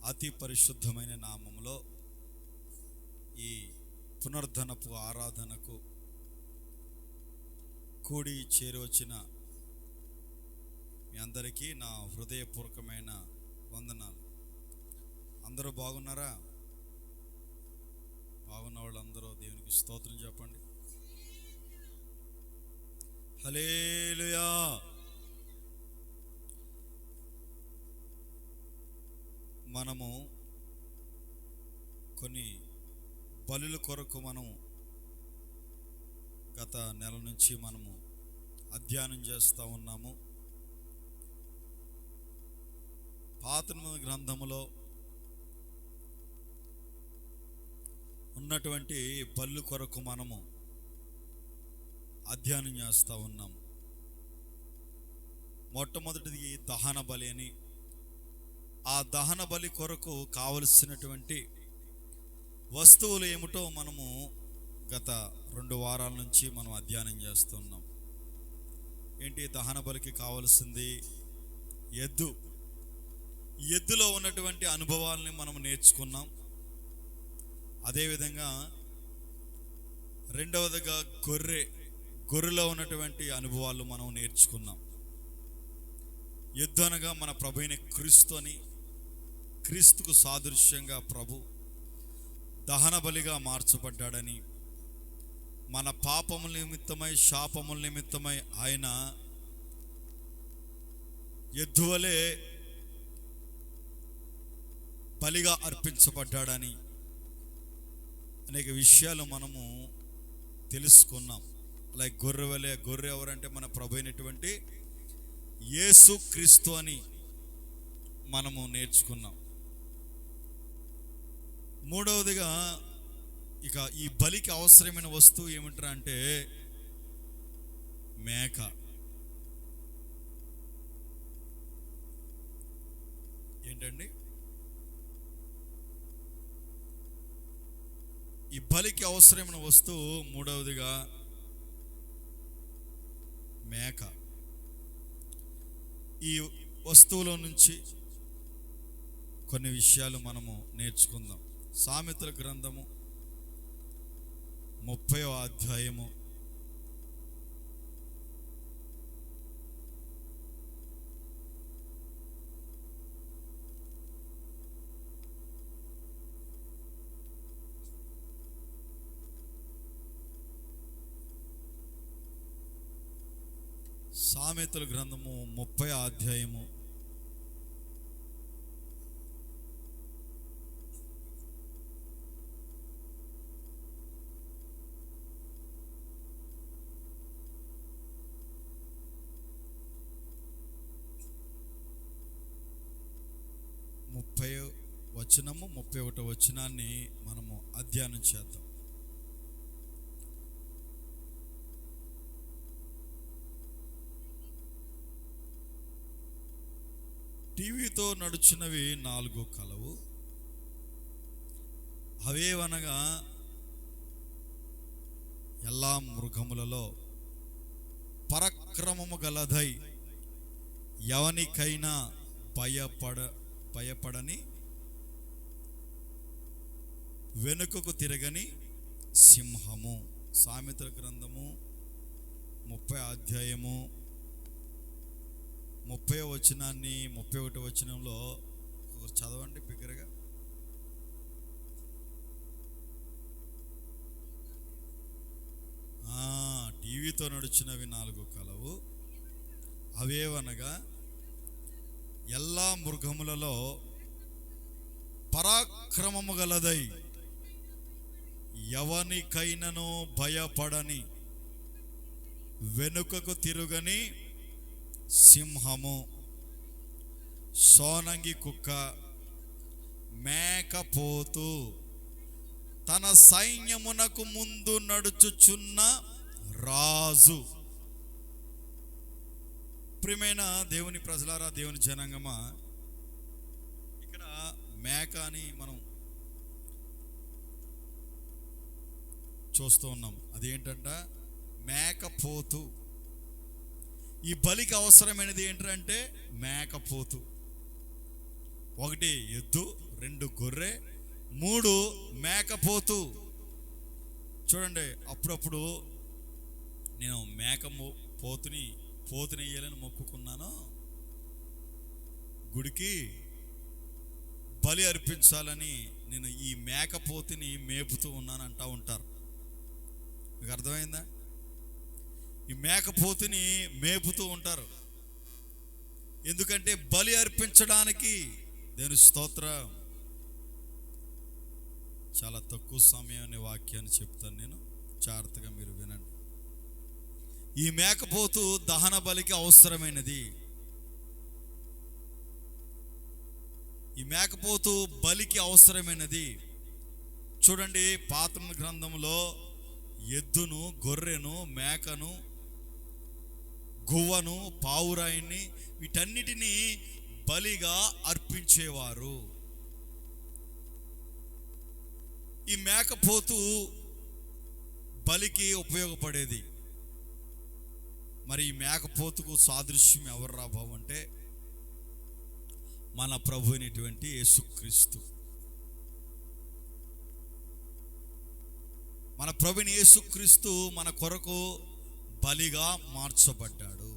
అతి పరిశుద్ధమైన నామములో ఈ పునర్ధనపు ఆరాధనకు కూడి చేరొచ్చిన మీ అందరికీ నా హృదయపూర్వకమైన వందనాలు. అందరూ బాగున్నారా? బాగున్న వాళ్ళందరూ దేవునికి స్తోత్రం చెప్పండి. హల్లెలూయా. మనము కొన్ని బలుల కొరకు గత నెల నుంచి మనము అధ్యయనం చేస్తూ ఉన్నాము. పాత నిబంధన గ్రంథములో ఉన్నటువంటి బలుల కొరకు మనము అధ్యయనం చేస్తూ ఉన్నాము. మొట్టమొదటిది దహన బలి అని. ఆ దహన బలి కొరకు కావలసినటువంటి వస్తువులు ఏమిటో మనము గత 2 వారాల నుంచి మనం అధ్యయనం చేస్తున్నాం. ఏంటి దహన బలికి కావలసింది? ఎద్దులో ఉన్నటువంటి అనుభవాల్ని మనం నేర్చుకున్నాం. అదేవిధంగా రెండవదిగా గొర్రెలో ఉన్నటువంటి అనుభవాలు మనం నేర్చుకున్నాం. ఎద్దు అనగా మన ప్రభు అయిన క్రీస్తు అని, క్రీస్తుకు సాదృశ్యంగా ప్రభు దహన బలిగా మార్చబడ్డాడని, మన పాపముల నిమిత్తమై శాపముల నిమిత్తమై ఆయన ఎద్దు వలె బలిగా అర్పించబడ్డాడని అనేక విషయాలు మనము తెలుసుకున్నాం. అలాగే గొర్రె ఎవరంటే మన ప్రభు అయినటువంటి యేసు క్రీస్తు అని మనము నేర్చుకున్నాం. మూడవదిగా ఇక ఈ బలికి అవసరమైన వస్తువు ఏమిటంటే అంటే మేక. ఏంటండి? ఈ బలికి అవసరమైన వస్తువు మూడవదిగా మేక. ఈ వస్తువులో నుంచి కొన్ని విషయాలు మనము నేర్చుకుందాం. సామెతల గ్రంథము 30వ అధ్యాయము 30వ అధ్యాయము 31వ వచనాన్ని మనము అధ్యయనం చేద్దాం. టీవీతో నడుచున్నవి 4 కలవు. అవేవనగా எல்லா మృగములలో పరక్రమము గలదై ఎవనికైనా భయపడని వెనుకకు తిరగని సింహము. సామెతల గ్రంథము 30వ అధ్యాయము 30వ వచనాన్ని 31వ వచనంలో చదవండి బిగ్గరగా. టీవీతో నడుచున్నవి 4 కలవు. అవేవనగా எல்லா మృగములలో పరాక్రమము గలదై ఎవనికైనను భయపడని వెనుకకు తిరుగని సింహము. సోనంగి కుక్క, మేకపోతు, తన సైన్యమునకు ముందు నడుచుచున్న రాజు. ప్రియమైన దేవుని ప్రజలారా, దేవుని జనాంగమా, ఇక్కడ మేక అని మనం చూస్తూ ఉన్నాం. అదేంటంట? మేకపోతు. ఈ బలికి అవసరమైనది ఏంటంటే మేకపోతు. ఒకటి ఎద్దు, 2 గొర్రె, 3 మేకపోతు. చూడండి, అప్పుడప్పుడు నేను పోతుని వేయాలని మొక్కుకున్నాను, గుడికి బలి అర్పించాలని నేను ఈ మేకపోతుని మేపుతూ ఉన్నాను అంటూ ఉంటారు. మీకు అర్థమైందా? ఈ మేకపోతుని మేపుతూ ఉంటారు. ఎందుకంటే బలి అర్పించడానికి. దేవుని స్తోత్రం. చాలా తక్కువ సమయం అనే వాక్యాన్ని చెప్తాను నేను, జాగ్రత్తగా మీరు వినండి. ఈ మేకపోతు దహన బలికి అవసరమైనది. ఈ మేకపోతు బలికి అవసరమైనది. చూడండి, పాత గ్రంథంలో ఎద్దును, గొర్రెను, మేకను, గువ్వను, పావురాయిని, వీటన్నిటినీ బలిగా అర్పించేవారు. ఈ మేకపోతు బలికి ఉపయోగపడేది. మరి ఈ మేకపోతుకు సాదృశ్యం ఎవరు రాబావు అంటే మన ప్రభు అయినటువంటి యేసుక్రీస్తు. మన ప్రభుని యేసుక్రీస్తు మన కొరకు బలిగా మార్చబడ్డాడు,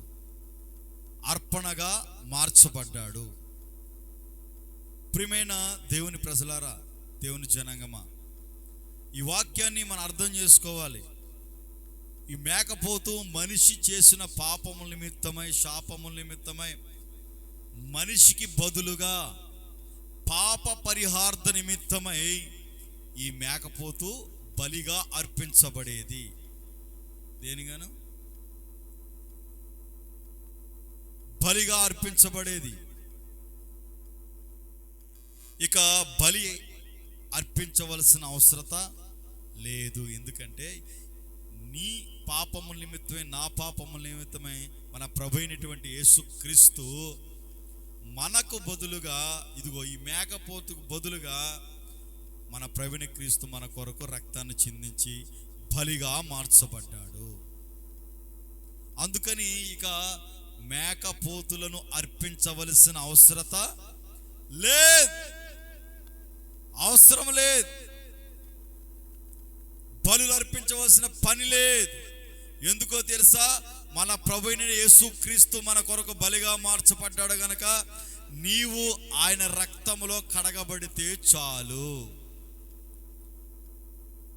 అర్పణగా మార్చబడ్డాడు. ప్రియమైన దేవుని ప్రజలారా, దేవుని జనాంగమా, ఈ వాక్యాన్ని మనం అర్థం చేసుకోవాలి. ఈ మేకపోతు మనిషి చేసిన పాపముల నిమిత్తమై, శాపముల నిమిత్తమై మనిషికి బదులుగా పాప పరిహార్థ నిమిత్తమై ఈ మేకపోతు బలిగా అర్పించబడేది. దేనిగాను? బలిగా అర్పించబడేది. ఇక బలి అర్పించవలసిన అవసరత లేదు. ఎందుకంటే నీ పాపముల నిమిత్తమై, నా పాపముల నిమిత్తమై మన ప్రభు అయినటువంటి యేసుక్రీస్తు మనకు బదులుగా, ఇదిగో ఈ మేకపోతుకు బదులుగా మన ప్రభుని క్రీస్తు మన కొరకు రక్తాన్ని చిందించి బలిగా మార్చబడ్డాడు. అందుకని ఇక మేకపోతులను అర్పించవలసిన అవసరం లేదు. బలులు అర్పించవలసిన పని లేదు. ఎందుకో తెలుసా? మన ప్రభువైన యేసుక్రీస్తు మన కొరకు బలిగా మార్చబడ్డాడు గనక నీవు ఆయన రక్తములో కడగబడితే చాలు.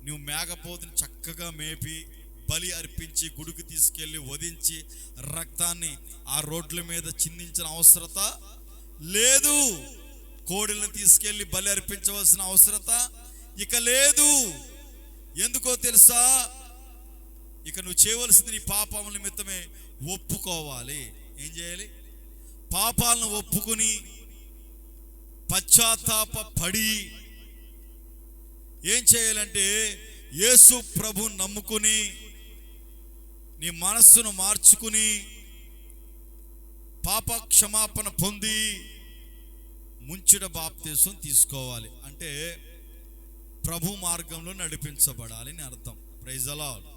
నువ్వు మేకపోతుని చక్కగా మేపి బలి అర్పించి గుడికి తీసుకెళ్ళి వధించి రక్తాన్ని ఆ రోడ్ల మీద చిందించిన అవసరత లేదు. కోడిలను తీసుకెళ్ళి బలి అర్పించవలసిన అవసరత ఇక లేదు. ఎందుకో తెలుసా? ఇక నువ్వు చేయవలసింది నీ పాపముల నిమిత్తమే ఒప్పుకోవాలి. ఏం చేయాలి? పాపాలను ఒప్పుకుని పశ్చాత్తాప పడి ఏం చేయాలంటే యేసు ప్రభు నమ్ముకుని నీ మనస్సును మార్చుకుని పాప క్షమాపణ పొంది ముంచుట బాప్తీసం తీసుకోవాలి. అంటే ప్రభు మార్గంలో నడిపించబడాలి అని అర్థం. Praise the Lord.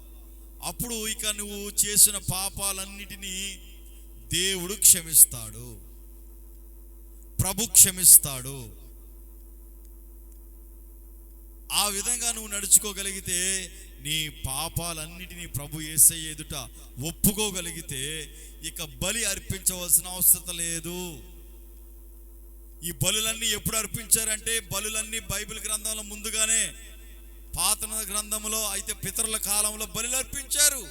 అప్పుడు ఇక నువ్వు చేసిన పాపాలన్నిటినీ దేవుడు క్షమిస్తాడు, ప్రభు క్షమిస్తాడు. ఆ విధంగా నువ్వు నడుచుకోగలిగితే, నీ పాపాలన్నిటినీ ప్రభు యేసయ్య ఎదుట ఒప్పుకోగలిగితే ఇక బలి అర్పించవలసిన అవసరం లేదు. ఈ బలులన్నీ ఎప్పుడు అర్పించారంటే, బలులన్నీ బైబిల్ గ్రంథంలో ముందుగానే, పాత గ్రంథంలో అయితే పితరుల కాలంలో బలులు అర్పించారు.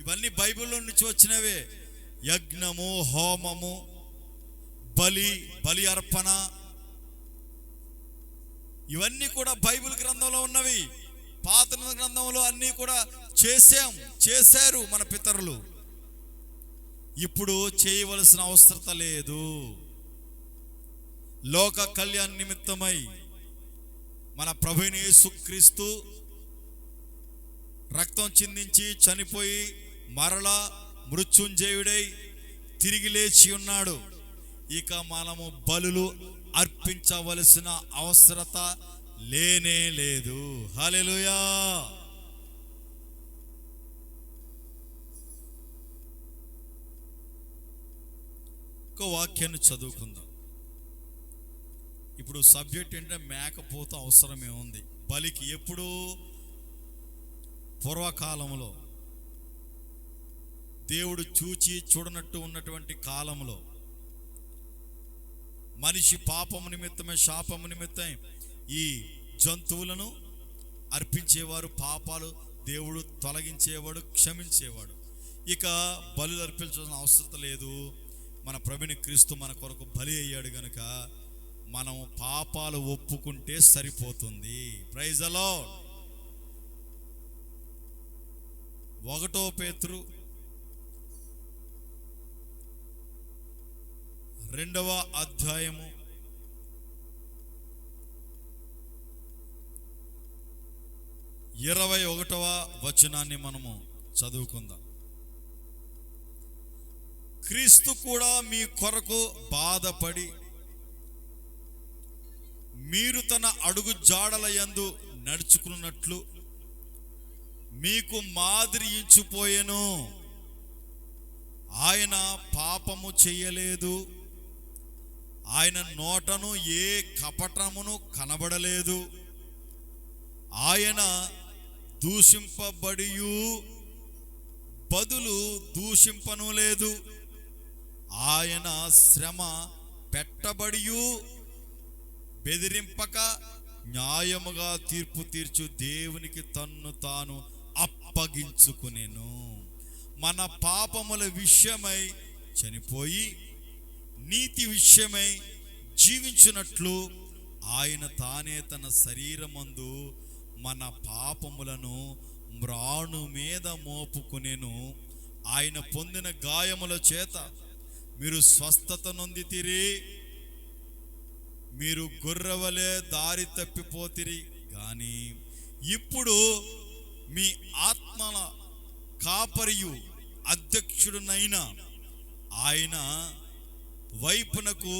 ఇవన్నీ బైబిల్లో నుంచి వచ్చినవే. యజ్ఞము, హోమము, బలి అర్పణ, ఇవన్నీ కూడా బైబిల్ గ్రంథంలో ఉన్నవి. పాత గ్రంథంలో అన్నీ కూడా చేశారు మన పితరులు. ఇప్పుడు చేయవలసిన అవసరం లేదు. లోక కళ్యాణ నిమిత్తమై మన ప్రభువైన యేసుక్రీస్తు రక్తం చిందించి చనిపోయి మరలా మృత్యుంజయుడై తిరిగి లేచి ఉన్నాడు. ఇక మనము బలులు అర్పించవలసిన అవసరత లేనే లేదు. హల్లెలూయా. ఒక వాక్యాన్ని చదువుకుందాం. ఈ ఇప్పుడు సబ్జెక్ట్ ఏంటంటే మేకపోతు అవసరమే ఉంది బలికి. ఎప్పుడు? పూర్వకాలంలో, దేవుడు చూచి చూడనట్టు ఉన్నటువంటి కాలంలో, మనిషి పాపము నిమిత్తమే, శాపము నిమిత్తమే ఈ జంతువులను అర్పించేవారు. పాపాలు దేవుడు తొలగించేవాడు, క్షమించేవాడు. ఇక బలులు అర్పించాల్సిన అవసరం లేదు. మన ప్రభుని క్రీస్తు మన కొరకు బలి అయ్యాడు గనుక మనం పాపాలు ఒప్పుకుంటే సరిపోతుంది. Praise the lord. 1 పేతురు 2వ అధ్యాయము 21వ వచనాన్ని మనము చదువుకుందాం. క్రీస్తు కూడా మీ కొరకు బాధపడి మీరు తన అడుగు జాడల యందు నడుచుకున్నట్లు మీకు మాదిరి ఇచ్చిపోయెను. ఆయన పాపము చేయలేదు, ఆయన నోటను ఏ కపటమును కనబడలేదు, ఆయన దూషింపబడియు బదులు దూషింపను లేదు, ఆయన శ్రమ పెట్టబడియు బెదిరింపక న్యాయముగా తీర్పు తీర్చు దేవునికి తన్ను తాను అప్పగించుకునేను. మన పాపముల విషయమై చనిపోయి నీతి విషయమై జీవించినట్లు ఆయన తానే తన శరీరమందు మన పాపములను మ్రాణు మీద మోపుకునేను. ఆయన పొందిన గాయముల చేత మీరు స్వస్థత నొందితిరి. మీరు గొర్రెవలే దారి తప్పిపోతిరి గాని ఇప్పుడు మీ ఆత్మల కాపరియు అధ్యక్షుడునైన ఆయన వైపునకు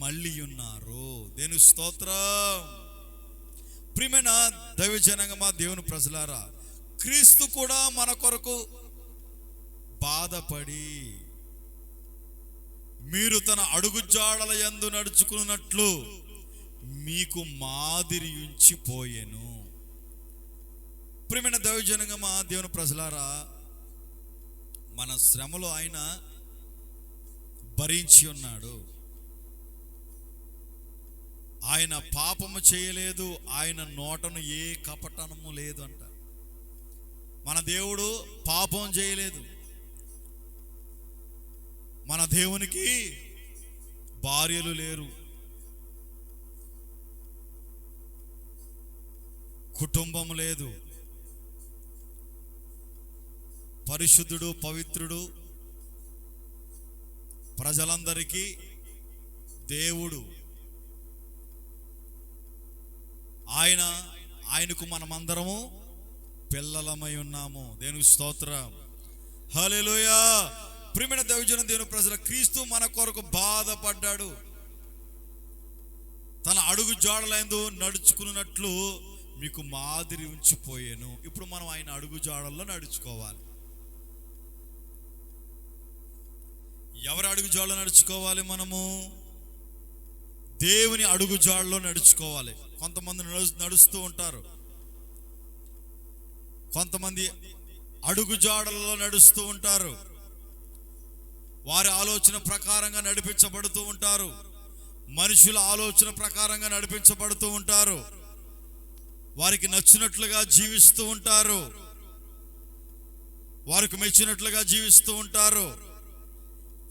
మళ్ళీ ఉన్నారు. దేని స్తోత్రం. ప్రియమైన దైవజనంగా, దేవుని ప్రజలారా, క్రీస్తు కూడా మన కొరకు బాధపడి మీరు తన అడుగు జాడల యందు నడుచుకున్నట్లు మీకు మాదిరి ఉంచిపోయెను. ప్రియమైన దైవజనంగా, దేవుని ప్రజలారా, మన శ్రమలో ఆయన భరించి ఉన్నాడు. ఆయన పాపము చేయలేదు, ఆయన నోటను ఏ కపటము లేదు అంట. మన దేవుడు పాపం చేయలేదు. మన దేవునికి భార్యలు లేరు, కుటుంబం లేదు. పరిశుద్ధుడు, పవిత్రుడు, ప్రజలందరికీ దేవుడు. ఆయనకు మనమందరము పిల్లలమై ఉన్నాము. దేవునికి స్తోత్రం. హల్లెలూయా. ప్రియమైన దైవజనం, దేవుని ప్రజల, క్రీస్తు మన కొరకు బాధపడ్డాడు. తన అడుగు జాడలందు నడుచుకున్నట్లు మీకు మాదిరి ఉంచిపోయాను. ఇప్పుడు మనం ఆయన అడుగు జాడల్లో నడుచుకోవాలి. ఎవరి అడుగు జాడలో నడుచుకోవాలి? మనము దేవుని అడుగు జాడలో నడుచుకోవాలి. కొంతమంది నడుస్తూ ఉంటారు, కొంతమంది అడుగు జాడలలో నడుస్తూ ఉంటారు. వారి ఆలోచన ప్రకారంగా నడిపించబడుతూ ఉంటారు. మనుషుల ఆలోచన ప్రకారంగా నడిపించబడుతూ ఉంటారు. వారికి నచ్చినట్లుగా జీవిస్తూ ఉంటారు, వారికి మెచ్చినట్లుగా జీవిస్తూ ఉంటారు.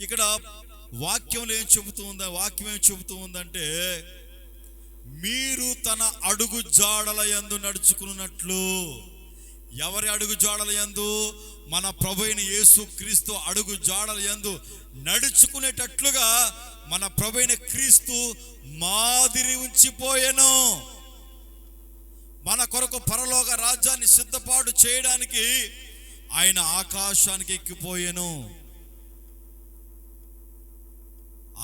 ఇక్కడ వాక్యం ఏం చెబుతూ ఉందా? వాక్యం ఏం చెబుతూ ఉందంటే, మీరు తన అడుగు జాడల యందు నడుచుకున్నట్లు. ఎవరి అడుగు జాడల యందు? మన ప్రభువైన యేసు క్రీస్తు అడుగు జాడల యందు నడుచుకునేటట్లుగా మన ప్రభువైన క్రీస్తు మాదిరి ఉంచిపోయెను. మన కొరకు పరలోక రాజ్యాన్ని సిద్ధపాటు చేయడానికి ఆయన ఆకాశానికి ఎక్కిపోయెను.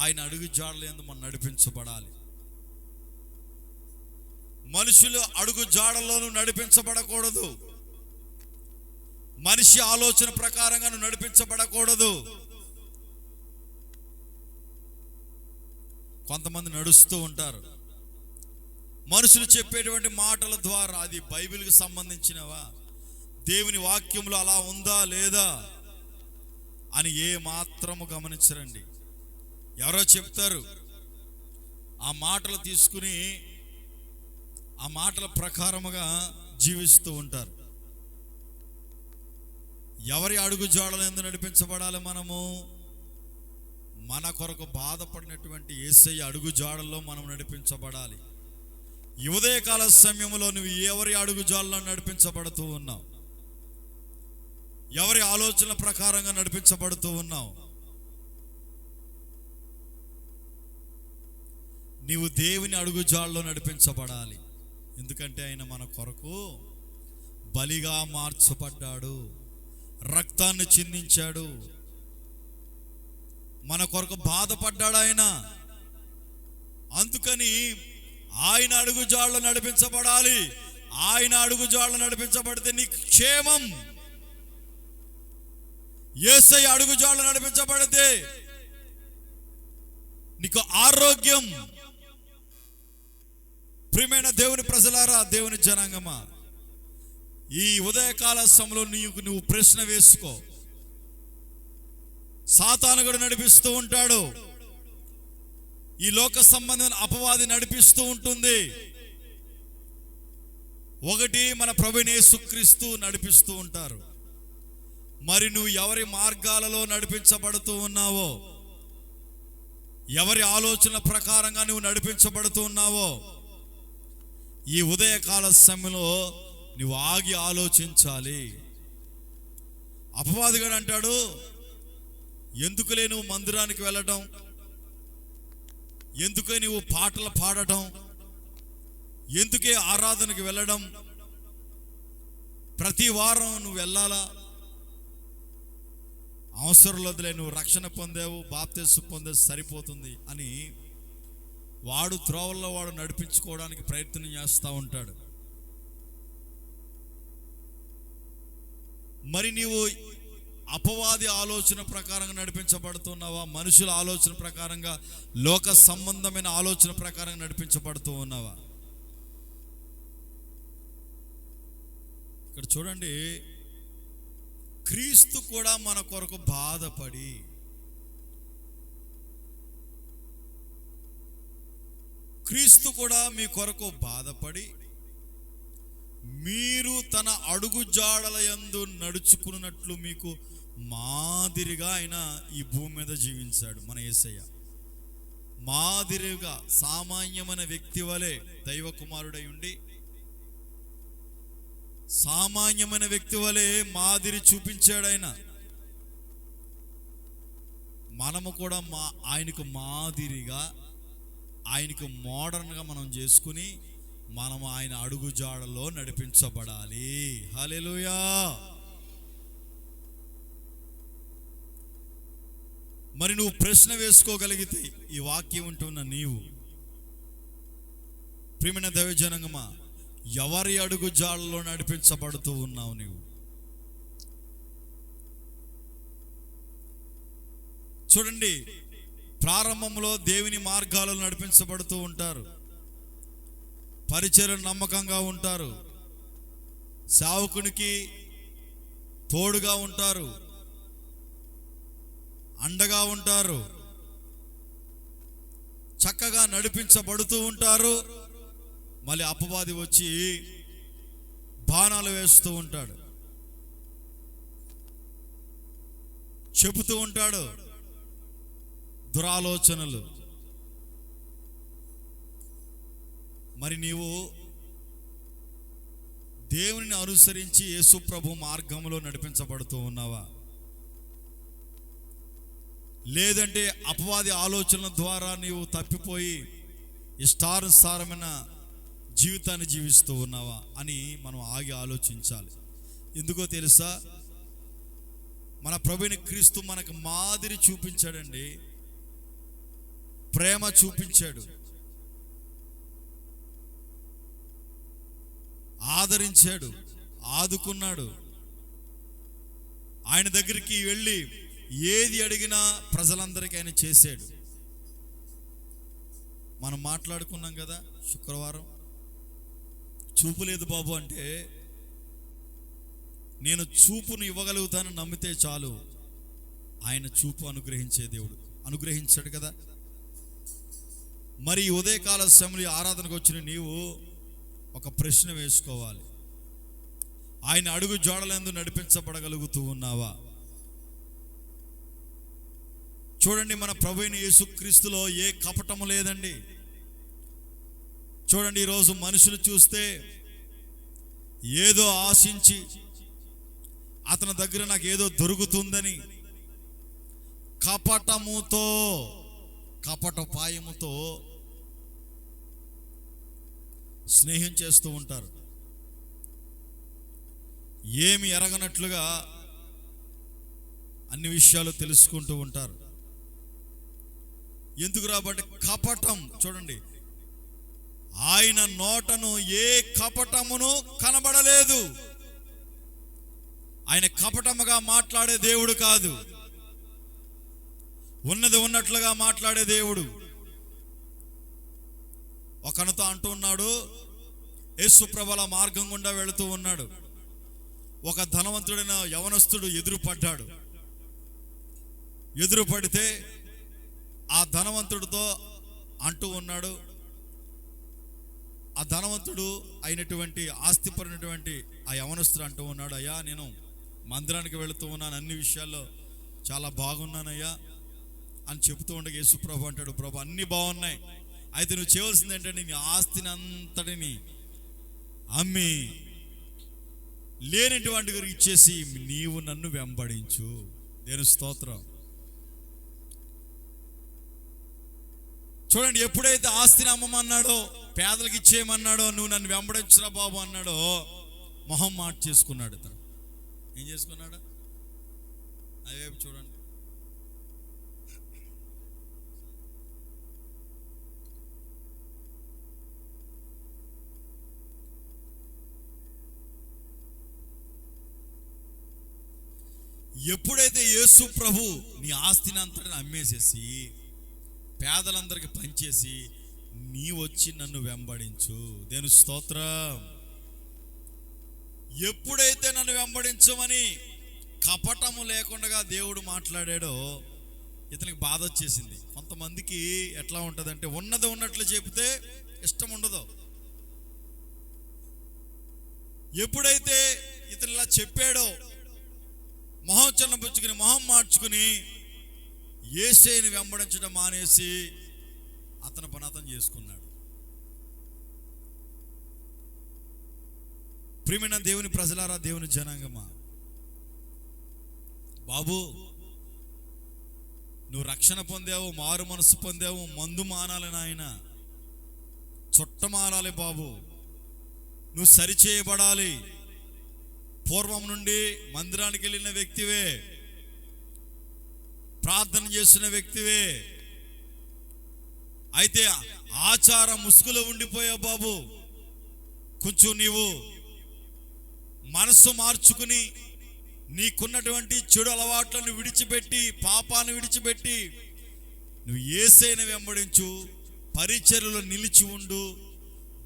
ఆయన అడుగు జాడల యందు మనం నడిపించబడాలి. మనుషులు అడుగు జాడల్లోనూ నడిపించబడకూడదు. మనిషి ఆలోచన ప్రకారంగా నడిపించబడకూడదు. కొంతమంది నడుస్తూ ఉంటారు, మనుషులు చెప్పేటువంటి మాటల ద్వారా అది బైబిల్కి సంబంధించినవా, దేవుని వాక్యంలో అలా ఉందా లేదా అని ఏ మాత్రము గమనించరండి. ఎవరో చెప్తారు, ఆ మాటలు తీసుకుని ఆ మాటల ప్రకారముగా జీవిస్తూ ఉంటారు. ఎవరి అడుగు జాడలందు నడిపించబడాలి? మనము మన కొరకు బాధపడినటువంటి యేసయ్య అడుగు జాడల్లో మనం నడిపించబడాలి. ఈ ఉదయకాల సమయంలో నువ్వు ఎవరి అడుగు జాడల్లో నడిపించబడుతూ ఉన్నావు? ఎవరి ఆలోచనల ప్రకారంగా నడిపించబడుతూ ఉన్నావు? నీవు దేవుని అడుగు జాడల్లో నడిపించబడాలి. ఎందుకంటే ఆయన మన కొరకు బలిగా మార్చబడ్డాడు, రక్తాన్ని చిందించాడు, మన కొరకు బాధపడ్డాడు ఆయన. అందుకని ఆయన అడుగు జాడలో నడిపించబడాలి. ఆయన అడుగు జాడలో నడిపించబడితే నీకు క్షేమం. యేసయ్య అడుగు జాడలో నడిపించబడితే నీకు ఆరోగ్యం. ప్రియమైన దేవుని ప్రజలారా, దేవుని జనాంగమా, ఈ ఉదయకాల సమయంలో నువ్వు ప్రశ్న వేసుకో. సాతాను కూడా నడిపిస్తూ ఉంటాడు, ఈ లోక సంబంధమైన అపవాది నడిపిస్తూ ఉంటుంది. ఒకటి మన ప్రభువైన యేసుక్రీస్తు నడిపిస్తూ ఉంటారు. మరి నువ్వు ఎవరి మార్గాలలో నడిపించబడుతూ ఉన్నావో, ఎవరి ఆలోచన ప్రకారంగా నువ్వు నడిపించబడుతూ ఉన్నావో, ఈ ఉదయకాల సమయంలో నువ్వు ఆగి ఆలోచించాలి. అపవాదిగాడు అంటాడు, ఎందుకులే నువ్వు మందిరానికి వెళ్ళడం, ఎందుకే నువ్వు పాటలు పాడటం, ఎందుకే ఆరాధనకు వెళ్ళడం, ప్రతి వారం నువ్వు వెళ్ళాలా? అవసరం లేదులే, నువ్వు రక్షణ పొందావు, బాప్తిస్మం పొందేది సరిపోతుంది అని వాడు త్రోవల్లో వాడు నడిపించుకోవడానికి ప్రయత్నం చేస్తూ ఉంటాడు. మరి నీవు అపవాది ఆలోచన ప్రకారంగా నడిపించబడుతున్నావా? మనుషుల ఆలోచన ప్రకారంగా, లోక సంబంధమైన ఆలోచన ప్రకారంగా నడిపించబడుతూ ఉన్నావా? ఇక్కడ చూడండి, క్రీస్తు కూడా మన కొరకు బాధపడి, క్రీస్తు కూడా మీ కొరకు బాధపడి మీరు తన అడుగు జాడల యందు నడుచుకున్నట్లు మీకు మాదిరిగా ఆయన ఈ భూమి మీద జీవించాడు. మన యేసయ్య మాదిరిగా, సామాన్యమైన వ్యక్తి వలె దైవ కుమారుడై ఉండి సామాన్యమైన వ్యక్తి వలె మాదిరి చూపించాడు ఆయన. మనము కూడా ఆయనకు మాదిరిగా, ఆయనకు మోడర్న్గా మనం చేసుకుని మనం ఆయన అడుగు జాడలో నడిపించబడాలి. హల్లెలూయా. మరి నువ్వు ప్రశ్న వేసుకోగలిగితే, ఈ వాక్యం ఉంటున్న నీవు, ప్రియమైన దైవజనంగమా, ఎవరి అడుగు జాడలో నడిపించబడుతూ ఉన్నావు నీవు? చూడండి, ప్రారంభంలో దేవుని మార్గాలలో నడిపించబడుతూ ఉంటారు, పరిచర్య నమ్మకంగా ఉంటారు, సేవకునికి తోడుగా ఉంటారు, అండగా ఉంటారు, చక్కగా నడిపించబడుతూ ఉంటారు. మళ్ళీ అపవాది వచ్చి బాణాలు వేస్తూ ఉంటాడు, చెబుతూ ఉంటాడు దురాలోచనలు. మరి నీవు దేవుని అనుసరించి యేసు ప్రభు మార్గంలో నడిపించబడుతూ ఉన్నావా? లేదంటే అపవాది ఆలోచనల ద్వారా నీవు తప్పిపోయి ఇష్టానుసారమైన జీవితాన్ని జీవిస్తూ ఉన్నావా అని మనం ఆగి ఆలోచించాలి. ఎందుకో తెలుసా, మన ప్రభువైన క్రీస్తు మనకు మాదిరి చూపించాడండి, ప్రేమ చూపించాడు, ఆదరించాడు, ఆదుకున్నాడు. ఆయన దగ్గరికి వెళ్ళి ఏది అడిగినా ప్రజలందరికీ ఆయన చేశాడు. మనం మాట్లాడుకున్నాం కదా శుక్రవారం, చూపు లేదు బాబు అంటే, నేను చూపును ఇవ్వగలుగుతానని నమ్మితే చాలు, ఆయన చూపు అనుగ్రహించే దేవుడు. అనుగ్రహించాడు కదా. మరి ఉదయకాల సమయంలో ఆరాధనకు వచ్చిన నీవు ఒక ప్రశ్న వేసుకోవాలి. ఆయన అడుగు జాడలందు నడిపించబడగలుగుతూ ఉన్నావా? చూడండి, మన ప్రభువైన యేసుక్రీస్తులో ఏ కపటము లేదండి. చూడండి, ఈరోజు మనుషులు చూస్తే ఏదో ఆశించి అతని దగ్గర నాకు ఏదో దొరుకుతుందని కపటపాయముతో స్నేహం చేస్తూ ఉంటారు. ఏమి ఎరగనట్లుగా అన్ని విషయాలు తెలుసుకుంటూ ఉంటారు. ఎందుకు రాబట్టి కపటం. చూడండి, ఆయన నోటను ఏ కపటమును కనబడలేదు. ఆయన కపటముగా మాట్లాడే దేవుడు కాదు, ఉన్నది ఉన్నట్లుగా మాట్లాడే దేవుడు. ఒకనతో అంటూ ఉన్నాడు, యేసు ప్రభుల మార్గం గుండా వెళుతూ ఉన్నాడు. ఒక ధనవంతుడైన యవనస్తుడు ఎదురుపడ్డాడు. ఎదురుపడితే ఆ ధనవంతుడితో అంటూ ఉన్నాడు, ఆ ధనవంతుడు అయినటువంటి ఆస్తిపరినటువంటి ఆ యవనస్తుడు అంటూ ఉన్నాడు, అయ్యా నేను మందిరానికి వెళుతూ ఉన్నాను, అన్ని విషయాల్లో చాలా బాగున్నానయ్యా అని చెబుతూ ఉండగా యేసు ప్రభు అంటాడు, ప్రభు అన్నీ బాగున్నాయి, అయితే నువ్వు చేయవలసింది ఏంటంటే నీ ఆస్తిని అంతటిని అమ్మి లేనిటువంటి వారికి ఇచ్చేసి నీవు నన్ను వెంబడించు. దేవుని స్తోత్రం. చూడండి, ఎప్పుడైతే ఆస్తిని అమ్మమన్నాడో, పేదలకు ఇచ్చేయమన్నాడో, నువ్వు నన్ను వెంబడించురా బాబు అన్నాడో, మొహం మాట చేసుకున్నాడు. తను ఏం చేసుకున్నాడు? అవే చూడండి. ఎప్పుడైతే యేసు ప్రభు నీ ఆస్తిని అంతటిని అమ్మేసేసి పేదలందరికీ పంచేసి నీ వచ్చి నన్ను వెంబడించు. దేవుని స్తోత్రం. ఎప్పుడైతే నన్ను వెంబడించమని కపటము లేకుండా దేవుడు మాట్లాడాడో ఇతనికి బాధ వచ్చేసింది. కొంతమందికి ఎట్లా ఉంటుందంటే ఉన్నది ఉన్నట్లు చెబితే ఇష్టం ఉండదు. ఎప్పుడైతే ఇతను ఇలా చెప్పాడో మొహం చిన్నపుచ్చుకుని మొహం మార్చుకుని యేసేని వెంబడించడం మానేసి అతని పని అతను చేసుకున్నాడు. ప్రియమైన దేవుని ప్రజలారా, దేవుని జనాంగమా, బాబు నువ్వు రక్షణ పొందావు, మారు మనసు పొందావు, మందు మానాలి నాయన, చుట్ట మారాలి బాబు, నువ్వు సరిచేయబడాలి. పూర్వం నుండి మందిరానికి వెళ్ళిన వ్యక్తివే, ప్రార్థన చేసిన వ్యక్తివే, అయితే ఆచార ముసుగులో ఉండిపోయావు బాబు. కొంచెం నీవు మనసు మార్చుకుని నీకున్నటువంటి చెడు అలవాట్లను విడిచిపెట్టి, పాపాన్ని విడిచిపెట్టి నువ్వు యేసేని వెంబడించు, పరిచర్యలో నిలిచి ఉండు,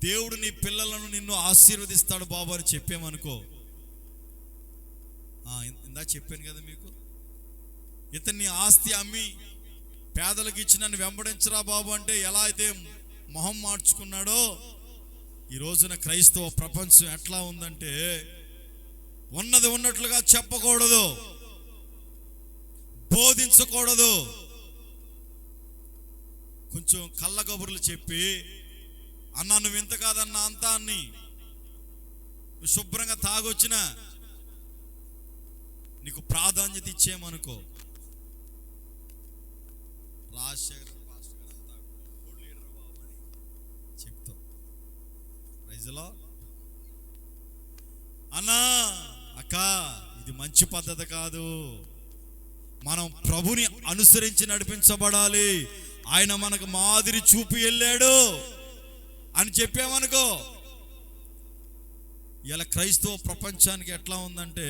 దేవుడు నీ పిల్లలను నిన్ను ఆశీర్వదిస్తాడు బాబు అని చెప్పామనుకో. ఇందా చెప్పాను కదా మీకు, ఇతన్ని ఆస్తి అమ్మి పేదలకు ఇచ్చి నన్ను వెంబడించరా బాబు అంటే ఎలా అయితే మొహం మార్చుకున్నాడో, ఈ రోజున క్రైస్తవ ప్రపంచం ఎట్లా ఉందంటే ఉన్నది ఉన్నట్లుగా చెప్పకూడదు, బోధించకూడదు, కొంచెం కళ్ళ కబుర్లు చెప్పి అన్నా నువ్వు ఇంత కాదన్నా అంతా అని శుభ్రంగా తాగొచ్చినా నీకు ప్రాధాన్యత ఇచ్చేయమనుకో, రాజశేఖర్ పాస్టర్ గారు అంతా గొప్ప లీడర్ బాబు అని చెప్తావు. రైజులో అన్నా అక్క ఇది మంచి పద్ధతి కాదు, మనం ప్రభుని అనుసరించి నడిపించబడాలి, ఆయన మనకు మాదిరి చూపి వెళ్ళాడు అని చెప్పామనుకో. ఇలా క్రైస్తవ ప్రపంచానికి ఎట్లా ఉందంటే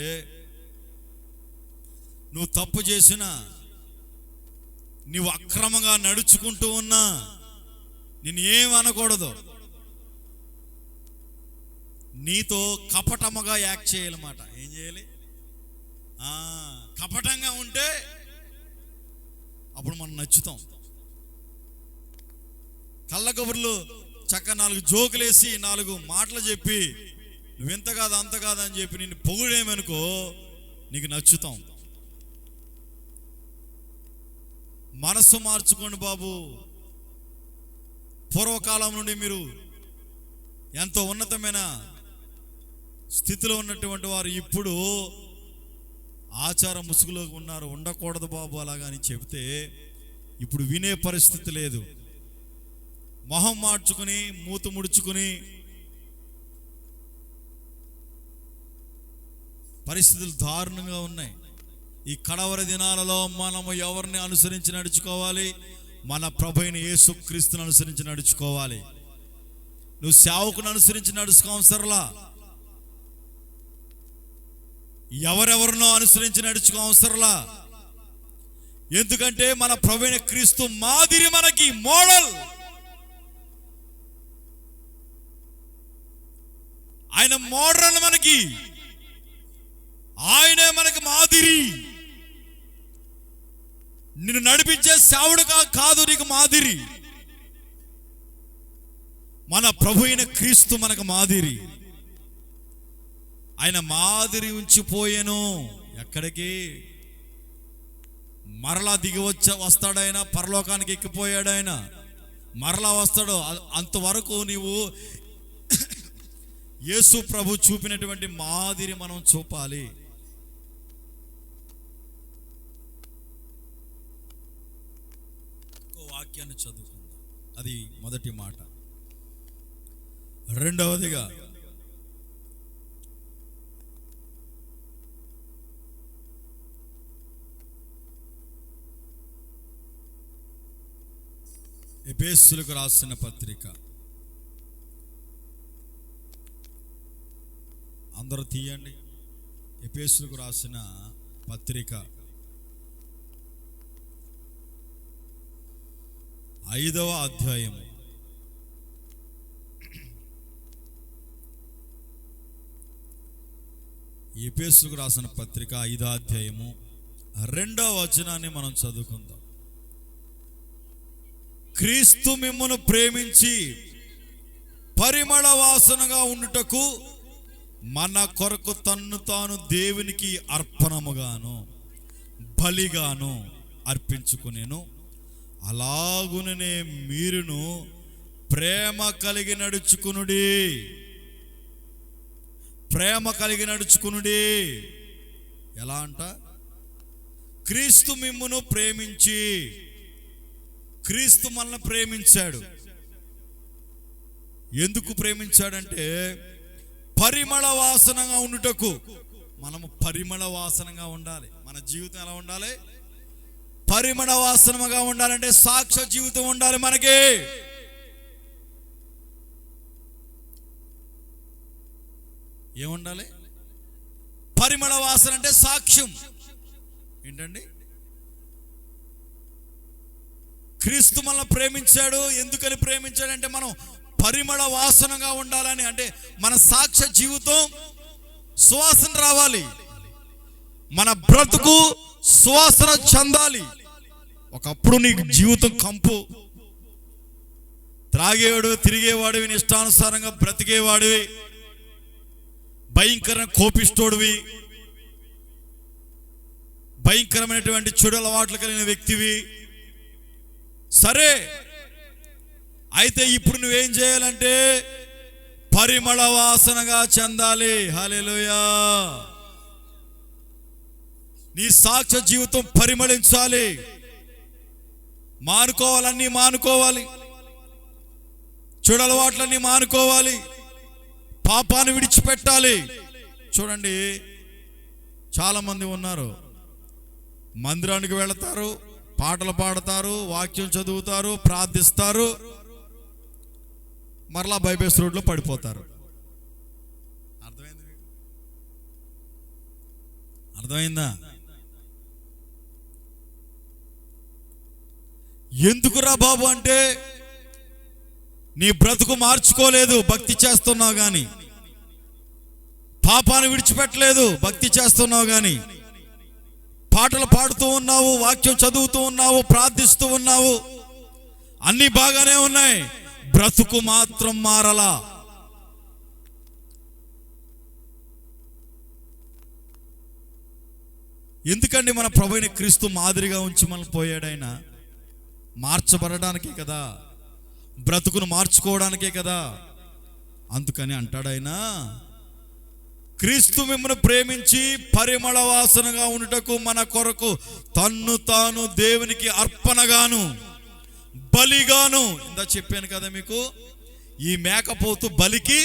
నువ్వు తప్పు చేసినా, నువ్వు అక్రమంగా నడుచుకుంటూ ఉన్నా నిన్ను ఏం అనకూడదు. నీతో కపటముగా యాక్ట్ చేయాలన్నమాట. ఏం చేయాలి? కపటంగా ఉంటే అప్పుడు మనం నచ్చుతాం. కళ్ళ కబుర్లు చక్క 4 జోకులేసి 4 మాటలు చెప్పి నువ్వెంత కాదు అంత కాదని చెప్పి నిన్ను పొగుడేమనుకో నీకు నచ్చుతాం. మనస్సు మార్చుకోండి బాబు. పూర్వకాలం నుండి మీరు ఎంతో ఉన్నతమైన స్థితిలో ఉన్నటువంటి వారు ఇప్పుడు ఆచార ముసుగులో ఉన్నారు. ఉండకూడదు బాబు అలాగని చెబితే ఇప్పుడు వినే పరిస్థితి లేదు. మొహం మార్చుకుని మూత ముడుచుకుని పరిస్థితులు దారుణంగా ఉన్నాయి. ఈ కడవరి దినాలలో మనము ఎవరిని అనుసరించి నడుచుకోవాలి? మన ప్రభువైన యేసుక్రీస్తుని అనుసరించి నడుచుకోవాలి. నువ్వు సేవకుని అనుసరించి నడుచుకోవసరలా, ఎవరెవరినో అనుసరించి నడుచుకోవసరలా. ఎందుకంటే మన ప్రభువైన క్రీస్తు మాదిరి మనకి మోడల్. ఆయన మోడల్ మనకి, ఆయనే మనకి మాదిరి. నిన్ను నడిపించే సేవకుడుగా కాదు నీకు మాదిరి, మన ప్రభువైన క్రీస్తు మనకు మాదిరి. ఆయన మాదిరి ఉంచిపోయాను. ఎక్కడికి? మరలా దిగి వస్తాడు ఆయన. పరలోకానికి ఎక్కిపోయాడు ఆయన, మరలా వస్తాడు. అంతవరకు నీవు యేసు ప్రభు చూపినటువంటి మాదిరి మనం చూపాలి. వాక్యాన్ని చదువుకుందాం. అది మొదటి మాట. రెండవదిగా ఎఫెసీయులకు రాసిన పత్రిక, అందరూ తీయండి. ఎఫెసీయులకు రాసిన పత్రిక 5వ అధ్యాయం. ఎఫెసీయులకు రాసిన పత్రిక 5వ అధ్యాయము 2వ వచనాన్ని మనం చదువుకుందాం. క్రీస్తు మిమ్మును ప్రేమించి పరిమళ వాసనగా ఉండుటకు మన కొరకు తన్ను తాను దేవునికి అర్పణముగాను బలిగాను అర్పించుకునేను. అలాగునే మీరును ప్రేమ కలిగి నడుచుకునుడి. ప్రేమ కలిగి నడుచుకునుడి. ఎలా అంట? క్రీస్తు మిమ్మును ప్రేమించి, క్రీస్తు మనల్ని ప్రేమించాడు. ఎందుకు ప్రేమించాడంటే పరిమళ వాసనగా ఉండుటకు. మనము పరిమళ వాసనగా ఉండాలి. మన జీవితం ఎలా ఉండాలి? పరిమళ వాసనగా ఉండాలంటే సాక్ష్య జీవితం ఉండాలి మనకి. ఏముండాలి? పరిమళ వాసన అంటే సాక్ష్యం. ఏంటండి? క్రీస్తు మనల్ని ప్రేమించాడు. ఎందుకని ప్రేమించాడంటే మనం పరిమళ వాసనగా ఉండాలని. అంటే మన సాక్ష్య జీవితం సువాసన రావాలి, మన బ్రతుకు సువాసన చెందాలి. ఒకప్పుడు నీకు జీవితం కంపు, త్రాగేవాడు, తిరిగేవాడివి, ఇష్టానుసారంగా బ్రతికేవాడివి, భయంకరమైన కోపిస్తోడివి, భయంకరమైనటువంటి చెడు అలవాట్లు కలిగిన వ్యక్తివి. సరే, అయితే ఇప్పుడు నువ్వేం చేయాలంటే పరిమళ వాసనగా చెందాలి. హల్లెలూయా. నీ సాక్ష్య జీవితం పరిమళించాలి. మానుకోవాలన్నీ మానుకోవాలి, చెడు అలవాట్లన్నీ మానుకోవాలి, పాపాన్ని విడిచిపెట్టాలి. చూడండి, చాలా మంది ఉన్నారు, మందిరానికి వెళతారు, పాటలు పాడతారు, వాక్యం చదువుతారు, ప్రార్థిస్తారు, మరలా బైబేస్ రోడ్లో పడిపోతారు. అర్థమైంది? అర్థమైందా? ఎందుకురా బాబు అంటే నీ బ్రతుకు మార్చుకోలేదు, భక్తి చేస్తున్నావు కానీ. పాపాన్ని విడిచిపెట్టలేదు. భక్తి చేస్తున్నావు కానీ, పాటలు పాడుతూ ఉన్నావు, వాక్యం చదువుతూ ఉన్నావు, ప్రార్థిస్తూ ఉన్నావు, అన్నీ బాగానే ఉన్నాయి, బ్రతుకు మాత్రం మారలా. ఎందుకండి? మన ప్రభువైన క్రీస్తు మాదిరిగా ఉంచి మనల్ని పోయాడు. ఆయన మార్చబడడానికే కదా, బ్రతుకును మార్చుకోవడానికే కదా. అందుకని అంటాడు ఆయన, క్రీస్తు మిమ్మల్ని ప్రేమించి పరిమళ వాసనగా ఉండుటకు మన కొరకు తన్ను తాను దేవునికి అర్పణగాను బలిగాను. ఇందా చెప్పాను కదా మీకు, ఈ మేకపోతు బలికి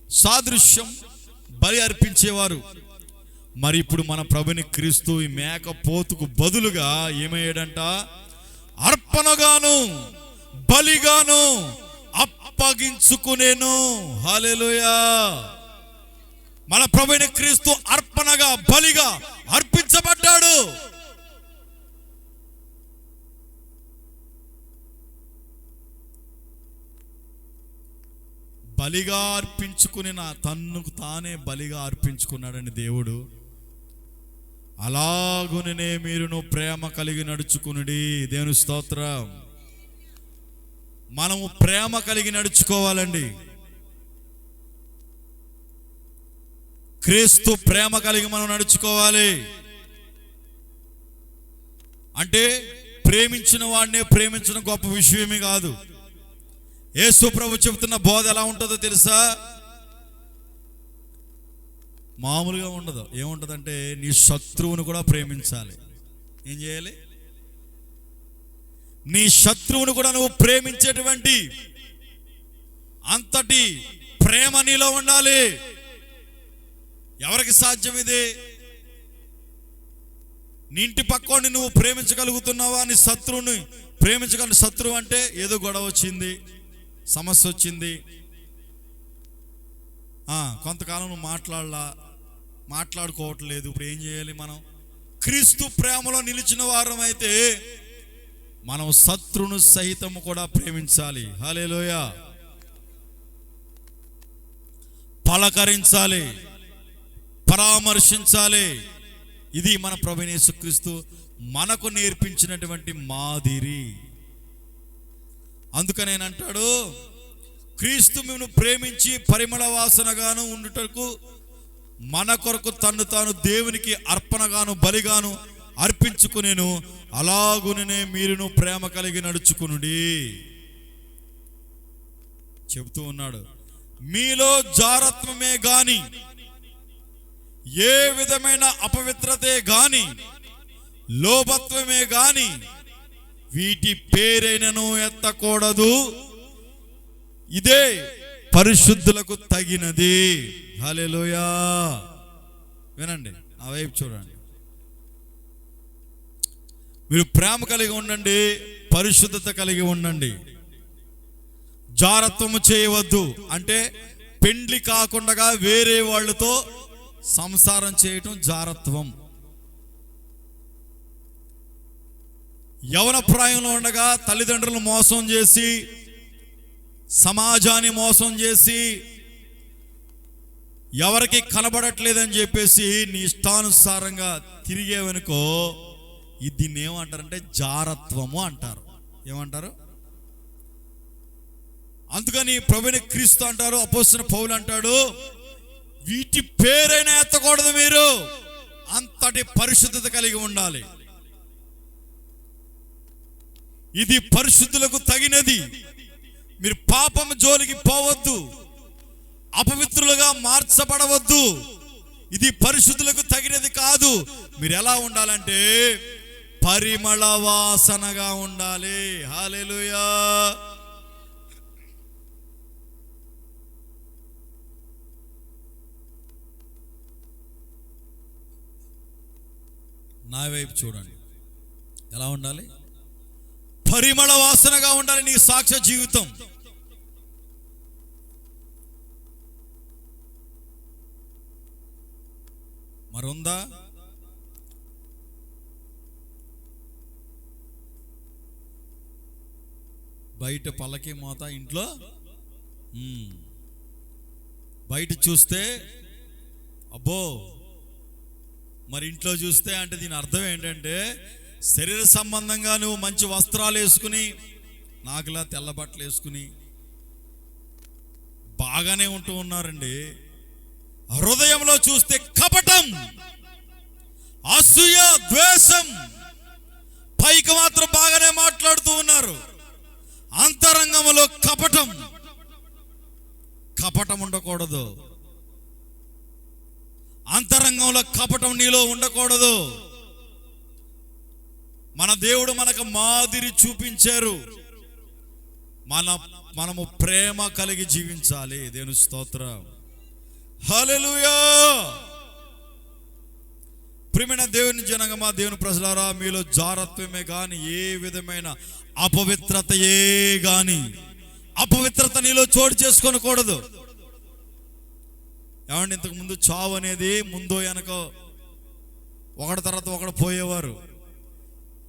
సాదృశ్యం, బలి అర్పించేవారు. మరి ఇప్పుడు మన ప్రభుని క్రీస్తు ఈ మేకపోతుకు బదులుగా ఏమయ్యాడంట? అర్పణగాను బలిగాను అప్పగించుకునేను. హల్లెలూయా! మన ప్రభువైన క్రీస్తు అర్పణగా బలిగా అర్పించబడ్డాడు. బలిగా అర్పించుకుని తన్నుకు తానే బలిగా అర్పించుకున్నాడని దేవుడు. అలాగునే మీరును ప్రేమ కలిగి నడుచుకునుడి. దేవుని స్తోత్రం. మనము ప్రేమ కలిగి నడుచుకోవాలండి. క్రీస్తు ప్రేమ కలిగి మనం నడుచుకోవాలి. అంటే ప్రేమించిన వాడినే ప్రేమించడం గొప్ప విషయమే కాదు. యేసు ప్రభు చెబుతున్న బోధ ఎలా ఉంటుందో తెలుసా? మామూలుగా ఉండదు. ఏముంటుందంటే, నీ శత్రువును కూడా ప్రేమించాలి. ఏం చేయాలి? నీ శత్రువును కూడా నువ్వు ప్రేమించేటువంటి అంతటి ప్రేమ నీలో ఉండాలి. ఎవరికి సాధ్యం ఇది? నీ ఇంటి పక్కోడిని నువ్వు ప్రేమించగలుగుతున్నావా? నీ శత్రువుని ప్రేమించగల. శత్రువు అంటే ఏదో గొడవ వచ్చింది, సమస్య వచ్చింది, కొంతకాలం నువ్వు మాట్లాడుకోవట్లేదు. ఇప్పుడు ఏం చేయాలి? మనం క్రీస్తు ప్రేమలో నిలిచిన వారం అయితే మనం శత్రువును సహితము కూడా ప్రేమించాలి. హల్లెలూయా! పలకరించాలి, పరామర్శించాలి. ఇది మన ప్రభువైన యేసుక్రీస్తు మనకు నేర్పించినటువంటి మాదిరి. అందుకని నేను అంటాడు, క్రీస్తు మిమ్మల్ని ప్రేమించి పరిమళ వాసనగాను ఉండుటకు మన కొరకు తన్ను తాను దేవునికి అర్పణగాను బలిగాను అర్పించుకునేను. అలాగునే మీరును ప్రేమ కలిగి నడుచుకునుడి చెబుతూ ఉన్నాడు. మీలో జారత్వమే గాని, ఏ విధమైన అపవిత్రతే గాని, లోభత్వమే గాని వీటి పేరైనను ఎత్తకూడదు. ఇదే పరిశుద్ధులకు తగినది. హల్లెలూయా! వినండి, నా వైపు చూడండి. మీరు ప్రేమ కలిగి ఉండండి, పరిశుద్ధత కలిగి ఉండండి. జారత్వము చేయవద్దు అంటే పెండ్లి కాకుండా వేరే వాళ్ళతో సంసారం చేయటం జారత్వం. యవన ప్రాయంలో ఉండగా తల్లిదండ్రులను మోసం చేసి, సమాజాన్ని మోసం చేసి, ఎవరికి కనబడట్లేదని చెప్పేసి నీ ఇష్టానుసారంగా తిరిగేవనుకో, దీన్ని ఏమంటారంటే జారత్వము అంటారు. ఏమంటారు? అందుకని ప్రభువైన క్రీస్తు అంటారు, అపోస్తలుడైన పౌలు అంటాడు, వీటి పేరైనా ఎత్తకూడదు. మీరు అంతటి పరిశుద్ధత కలిగి ఉండాలి. ఇది పరిశుద్ధులకు తగినది. మీరు పాపం జోలికి పోవద్దు, అపవిత్రులుగా మార్చబడవద్దు. ఇది పరిశుద్ధులకు తగినది కాదు. మీరు ఎలా ఉండాలంటే పరిమళ వాసనగా ఉండాలి. హల్లెలూయా! నా వైపు చూడండి, ఎలా ఉండాలి? పరిమళ వాసనగా ఉండాలి నీ సాక్ష్య జీవితం. మరుందా? బయట పల్లకి మోత, ఇంట్లో బయట చూస్తే అబ్బో, మరి ఇంట్లో చూస్తే అంటే దీని అర్థం ఏంటంటే శరీర సంబంధంగా నువ్వు మంచి వస్త్రాలు వేసుకుని, నాకులా తెల్ల బట్టలు వేసుకుని బాగానే ఉంటూ ఉన్నారండి. హృదయంలో చూస్తే కపటం, అసూయ, ద్వేషం. పైకి మాత్రం బాగానే మాట్లాడుతూ ఉన్నారు, అంతరంగంలో కపటం. కపటం ఉండకూడదు. అంతరంగంలో కపటం నీలో ఉండకూడదు. మన దేవుడు మనకు మాదిరి చూపించారు. మనము ప్రేమ కలిగి జీవించాలి. దేవుని స్తోత్రం, హల్లెలూయా. ప్రియమైన దేవుని జనగమా, దేవుని ప్రజలారా, మీలో జారత్వమే గాని ఏ విధమైన అపవిత్రతయే గాని, అపవిత్రత నీలో చోటు చేసుకోనకూడదు. ఏమంటే ఇంతకు ముందు చావు అనేది ముందో వెనకో ఒకటి తర్వాత ఒకడు పోయేవారు.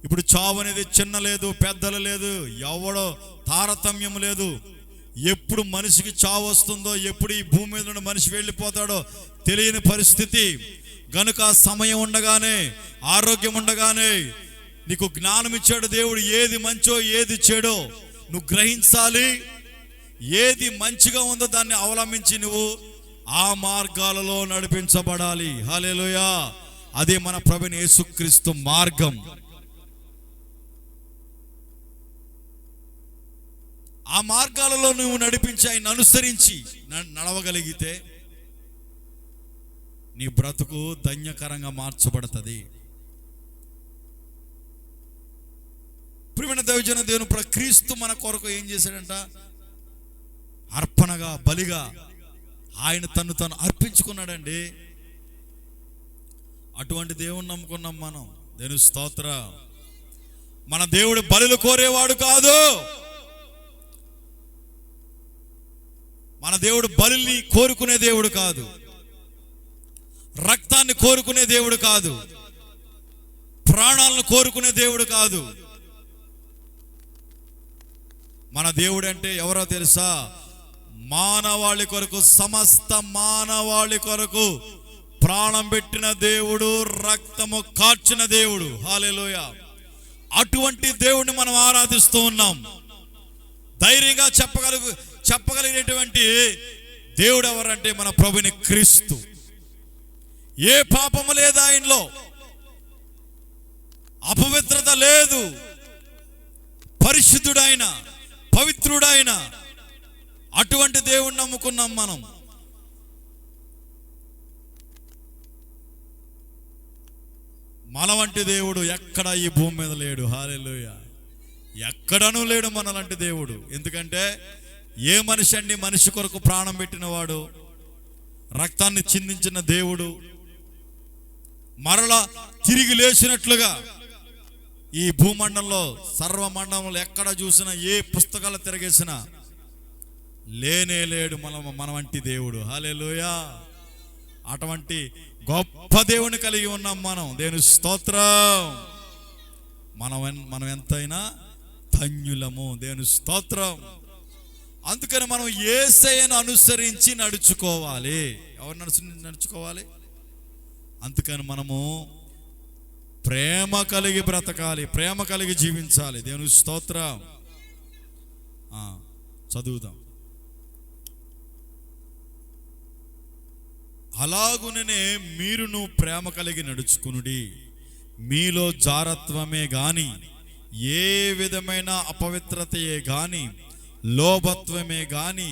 ఇప్పుడు చావు అనేది చిన్న లేదు, పెద్దలు లేదు, ఎవడో తారతమ్యం లేదు. ఎప్పుడు మనిషికి చావు వస్తుందో, ఎప్పుడు ఈ భూమి మీద నుండి మనిషి వెళ్ళిపోతాడో తెలియని పరిస్థితి గనుక సమయం ఉండగానే, ఆరోగ్యం ఉండగానే నీకు జ్ఞానం ఇచ్చాడు దేవుడు. ఏది మంచో ఏది చెడో నువ్వు గ్రహించాలి. ఏది మంచిగా ఉందో దాన్ని అవలంబించి నువ్వు ఆ మార్గాలలో నడిపించబడాలి. హల్లెలూయా. అదే మన ప్రభువైన యేసుక్రీస్తు మార్గం. ఆ మార్గాలలో నువ్వు నడిపించి ఆయన అనుసరించి నడవగలిగితే నీ బ్రతుకు ధన్యకరంగా మార్చబడుతుంది. ప్రియమైన దైవజన, దేవుని క్రీస్తు మన కొరకు ఏం చేశాడంట? అర్పణగా, బలిగా ఆయన తను అర్పించుకున్నాడండి. అటువంటి దేవుణ్ణి నమ్ముకున్నాం మనం. దేవుని స్తోత్రం. మన దేవుడు బలులు కోరేవాడు కాదు. మన దేవుడు బలిని కోరుకునే దేవుడు కాదు, రక్తాన్ని కోరుకునే దేవుడు కాదు, ప్రాణాలను కోరుకునే దేవుడు కాదు. మన దేవుడు అంటే ఎవరో తెలుసా? మానవాళి కొరకు, సమస్త మానవాళి కొరకు ప్రాణం పెట్టిన దేవుడు, రక్తము కార్చిన దేవుడు. హల్లెలూయా. అటువంటి దేవుడిని మనం ఆరాధిస్తూ ఉన్నాం. ధైర్యంగా చెప్పగలిగినటువంటి దేవుడు ఎవరంటే మన ప్రభుని క్రీస్తు. ఏ పాపము లేదు ఆయనలో, అపవిత్రత లేదు, పరిశుద్ధుడైన, పవిత్రుడైన అటువంటి దేవుణ్ణి నమ్ముకున్నాం మనం. మన వంటి దేవుడు ఎక్కడ ఈ భూమి మీద లేడు. హల్లెలూయా. ఎక్కడనూ లేడు మన లాంటి దేవుడు. ఎందుకంటే ఏ మనిషి అండి మనిషి కొరకు ప్రాణం పెట్టినవాడు, రక్తాన్ని చిందించిన దేవుడు, మరలా తిరిగి లేచినట్లుగా ఈ భూమండలంలో, సర్వమండలంలో ఎక్కడ చూసినా, ఏ పుస్తకాలు తిరగేసినా లేనే లేడు మన వంటి దేవుడు. హల్లెలూయా. అటువంటి గొప్ప దేవుని కలిగి ఉన్నాం మనం. దేవుని స్తోత్రం. మనం ఎంతైనా ధన్యులము. దేవుని స్తోత్రం. అందుకని మనం యేసయ్యను అనుసరించి నడుచుకోవాలి. ఎవరిని నడుచుకోవాలి? అందుకని మనము ప్రేమ కలిగి బ్రతకాలి, ప్రేమ కలిగి జీవించాలి. దేవుని స్తోత్రం. చదువుదాం. అలాగుననే మీరును ప్రేమ కలిగి నడుచుకునుడి. మీలో జారత్వమే గాని, ఏ విధమైన అపవిత్రతయే గాని, లోభత్వమే గాని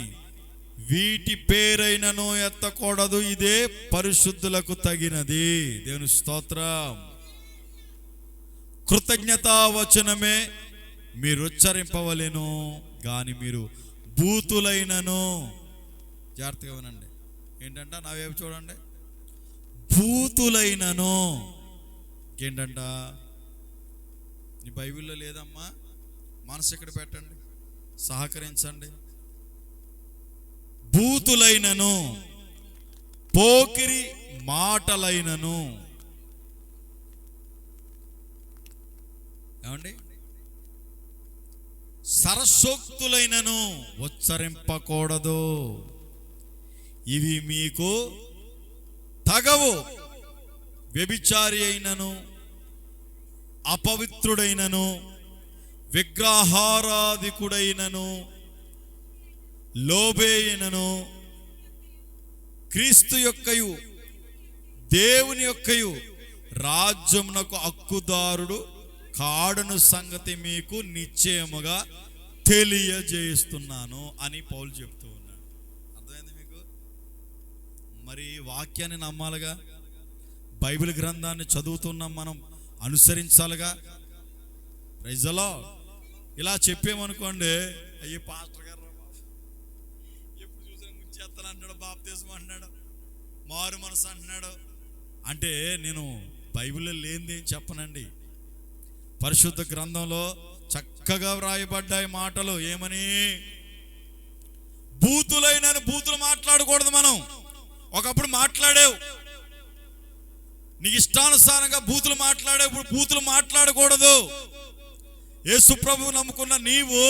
వీటి పేరైనను ఎత్తకూడదు. ఇదే పరిశుద్ధులకు తగినది. దేవుని స్తోత్రం. కృతజ్ఞతా వచనమే మీరు ఉచ్చరింపవలెను గాని మీరు భూతులైనను, జాగ్రత్తగా వినండి. ఏంటంట? నా వైపు చూడండి. భూతులైనను. ఏంటంట? నీ బైబిల్లో లేదమ్మా, మనసు ఇక్కడ పెట్టండి, సహకరించండి. భూతులైనను, పోకిరి మాటలైనను. ఏమండి? సరసోక్తులైనను ఉచ్చరింపకూడదు. ఇవి మీకు తగవు. వ్యభిచారి అయినను, అపవిత్రుడైనను, విగ్రహారాధికుడైనను, లోబేయినను, క్రీస్తు యొక్కయు దేవుని యొక్కయు రాజ్యమునకు హక్కుదారుడు కాడను సంగతి మీకు నిశ్చయముగా తెలియజేస్తున్నాను అని పౌలు చెప్తూ ఉన్నాడు. అర్థమైంది మీకు? మరి వాక్యాన్ని నమ్మాలిగా, బైబిల్ గ్రంథాన్ని చదువుతున్నాం, మనం అనుసరించాలిగా. Praise the lord. ఇలా చెప్పామనుకోండి, అయ్యి పాస్టర్ గారు ఎప్పుడు చూసినా ముంచేస్తాను అంటున్నాడు, బాప్తిస్మం అంటున్నాడు, మారు మనసు అంటున్నాడు. అంటే నేను బైబిల్లో లేనిది ఏం చెప్పనండి. పరిశుద్ధ గ్రంథంలో చక్కగా వ్రాయబడ్డాయి మాటలు. ఏమని? బూతులైన బూతులు మాట్లాడకూడదు. మనం ఒకప్పుడు మాట్లాడావు, నీకు ఇష్టానుసారంగా బూతులు మాట్లాడావు, ఇప్పుడు బూతులు మాట్లాడకూడదు. యేసు ప్రభువు నమ్ముకున్న నీవు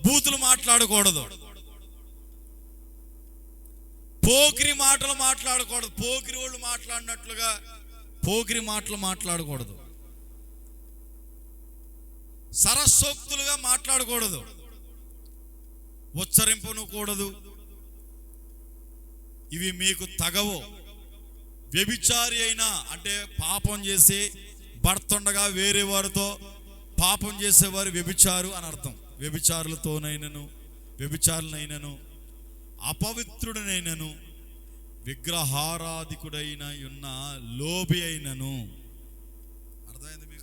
బూతులు మాట్లాడకూడదు. పోకిరి మాటలు మాట్లాడకూడదు. పోకిరి వాళ్ళు మాట్లాడినట్లుగా పోకిరి మాటలు మాట్లాడకూడదు. సరస్సోక్తులుగా మాట్లాడకూడదు. ఉచ్చరింపనకూడదు. ఇవి మీకు తగవు. వ్యభిచారి అయినా అంటే పాపం చేసి భర్త ఉండగా వేరే వారితో పాపం చేసేవారు వ్యభిచారు అని అర్థం. వ్యభిచారులనైనను, అపవిత్రుడనైనను, విగ్రహారాధికుడైన ఉన్న లోబి అయినను. అర్థమైంది మీకు?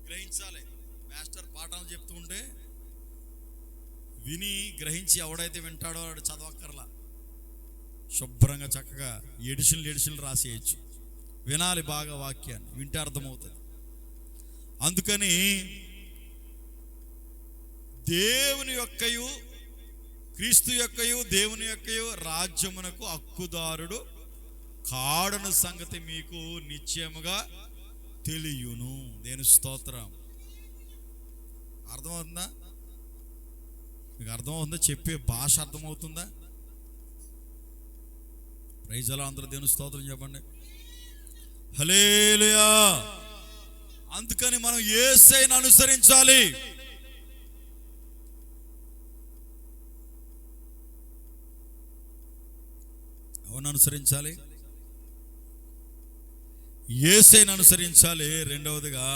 గ్రహించాలి. మాస్టర్ పాఠాలు చెప్తూ ఉంటే విని గ్రహించి ఎవడైతే వింటాడో వాడు చదవక్కర్లా, శుభ్రంగా చక్కగా ఎడిషన్లు రాసేయచ్చు. వినాలి బాగా, వాక్యాన్ని వింటే అర్థమవుతుంది. అందుకని దేవుని యొక్కయు క్రీస్తు యొక్కయు దేవుని యొక్కయు రాజ్యమునకు హక్కుదారుడు కాడను సంగతి మీకు నిశ్చయముగా తెలియను. దేని స్తోత్రం. అర్థమవుతుందా మీకు? అర్థమవుతుందా? చెప్పే భాష అర్థమవుతుందా? ప్రైజ్ అలా అందరూ దేవుని స్తోత్రం చెప్పండి. హల్లెలూయా. అందుకని మనం యేసయ్యను అనుసరించాలి. ఎవరిని అనుసరించాలి? యేసయ్యను అనుసరించాలి. రెండవదిగా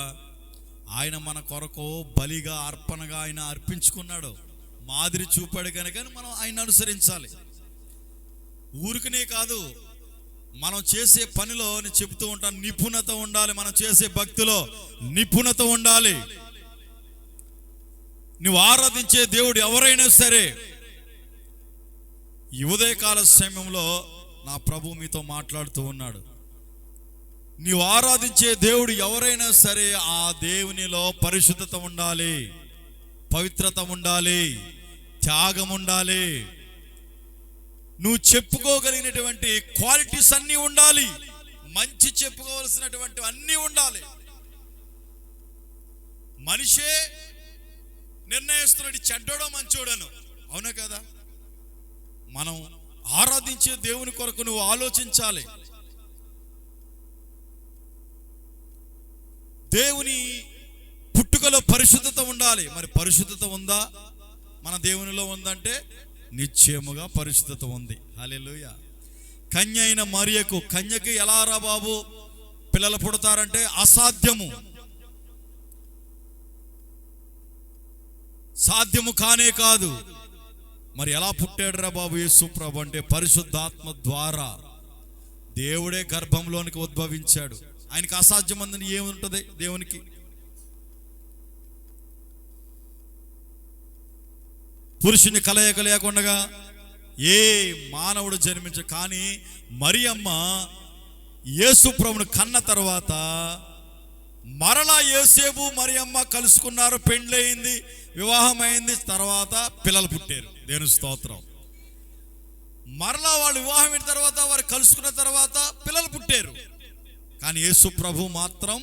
ఆయన మన కొరకు బలిగా అర్పణగా ఆయన అర్పించుకున్నాడు, మాదిరి చూపాడు కనుక మనం ఆయన అనుసరించాలి. ఊరికనే కాదు, మనం చేసే పనిలో నేను చెబుతూ ఉంటాను, నిపుణత ఉండాలి. మనం చేసే భక్తిలో నిపుణత ఉండాలి. నువ్వు ఆరాధించే దేవుడు ఎవరైనా సరే, ఈ ఉదయకాల సమయంలో నా ప్రభు మీతో మాట్లాడుతూ ఉన్నాడు. నీవు ఆరాధించే దేవుడు ఎవరైనా సరే ఆ దేవునిలో పరిశుద్ధత ఉండాలి, పవిత్రత ఉండాలి, త్యాగం ఉండాలి. నువ్వు చెప్పుకోగలిగినటువంటి క్వాలిటీస్ అన్నీ ఉండాలి, మంచి చెప్పుకోవాల్సినటువంటి అన్నీ ఉండాలి. మనిషే నిర్ణయిస్తున్నాడు చెడ్డోడో మంచోడను, అవునా కదా? మనం ఆరాధించే దేవుని కొరకు నువ్వు ఆలోచించాలి. దేవుని పుట్టుకలో పరిశుద్ధత ఉండాలి. మరి పరిశుద్ధత ఉందా? మన దేవునిలో ఉందంటే నిశ్చయముగా పరిశుద్ధత ఉంది. హల్లెలూయా. కన్య అయిన మరియకు, కన్యకి ఎలా రా బాబు పిల్లలు పుడతారంటే అసాధ్యము, సాధ్యము కానే కాదు. మరి ఎలా పుట్టాడు రా బాబు యేసు ప్రభు అంటే పరిశుద్ధాత్మ ద్వారా దేవుడే గర్భంలోనికి ఉద్భవించాడు. ఆయనకి అసాధ్యం అందని ఏముంటుంది దేవునికి? పురుషుని కలయిక లేకుండా ఏ మానవుడు జన్మించ. కానీ మరియమ్మ యేసు ప్రభువును కన్న తర్వాత మరలా యోసేపు మరియమ్మ కలుసుకున్నారు, పెండ్లయింది, వివాహం అయింది, తర్వాత పిల్లలు పుట్టారు. దేవుని స్తోత్రం. మరలా వాళ్ళు వివాహం అయిన తర్వాత వారు కలుసుకున్న తర్వాత పిల్లలు పుట్టారు. కానీ యేసు ప్రభు మాత్రం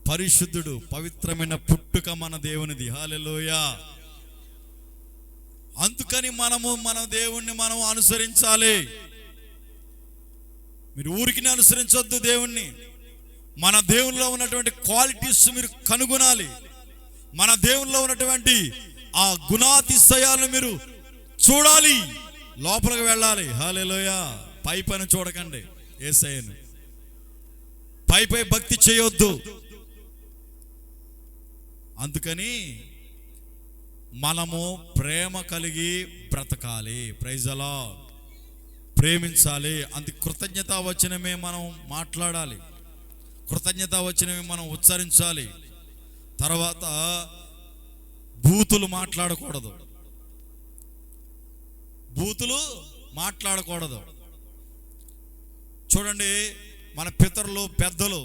పరిశుద్ధుడు, పవిత్రమైన పుట్టుక మన దేవునిది. హల్లెలూయా. అందుకని మన దేవుణ్ణి మనం అనుసరించాలి. మీరు ఊరికి అనుసరించొద్దు దేవుణ్ణి. మన దేవునిలో ఉన్నటువంటి క్వాలిటీస్ మీరు కనుగొనాలి. మన దేవునిలో ఉన్నటువంటి ఆ గుణాతిశయాలను మీరు చూడాలి, లోపలికి వెళ్ళాలి. హల్లెలూయా. పై పైన చూడకండి, యేసయ్యను పై భక్తి చేయొద్దు. అందుకని మనము ప్రేమ కలిగి బ్రతకాలి. Praise the Lord. ప్రేమించాలి. అందుకు కృతజ్ఞతా వచనమే మనం మాట్లాడాలి, కృతజ్ఞతా వచనమే మనం ఉచ్చరించాలి. తర్వాత బూతులు మాట్లాడకూడదు, బూతులు మాట్లాడకూడదు. చూడండి, మన పితరులు పెద్దలు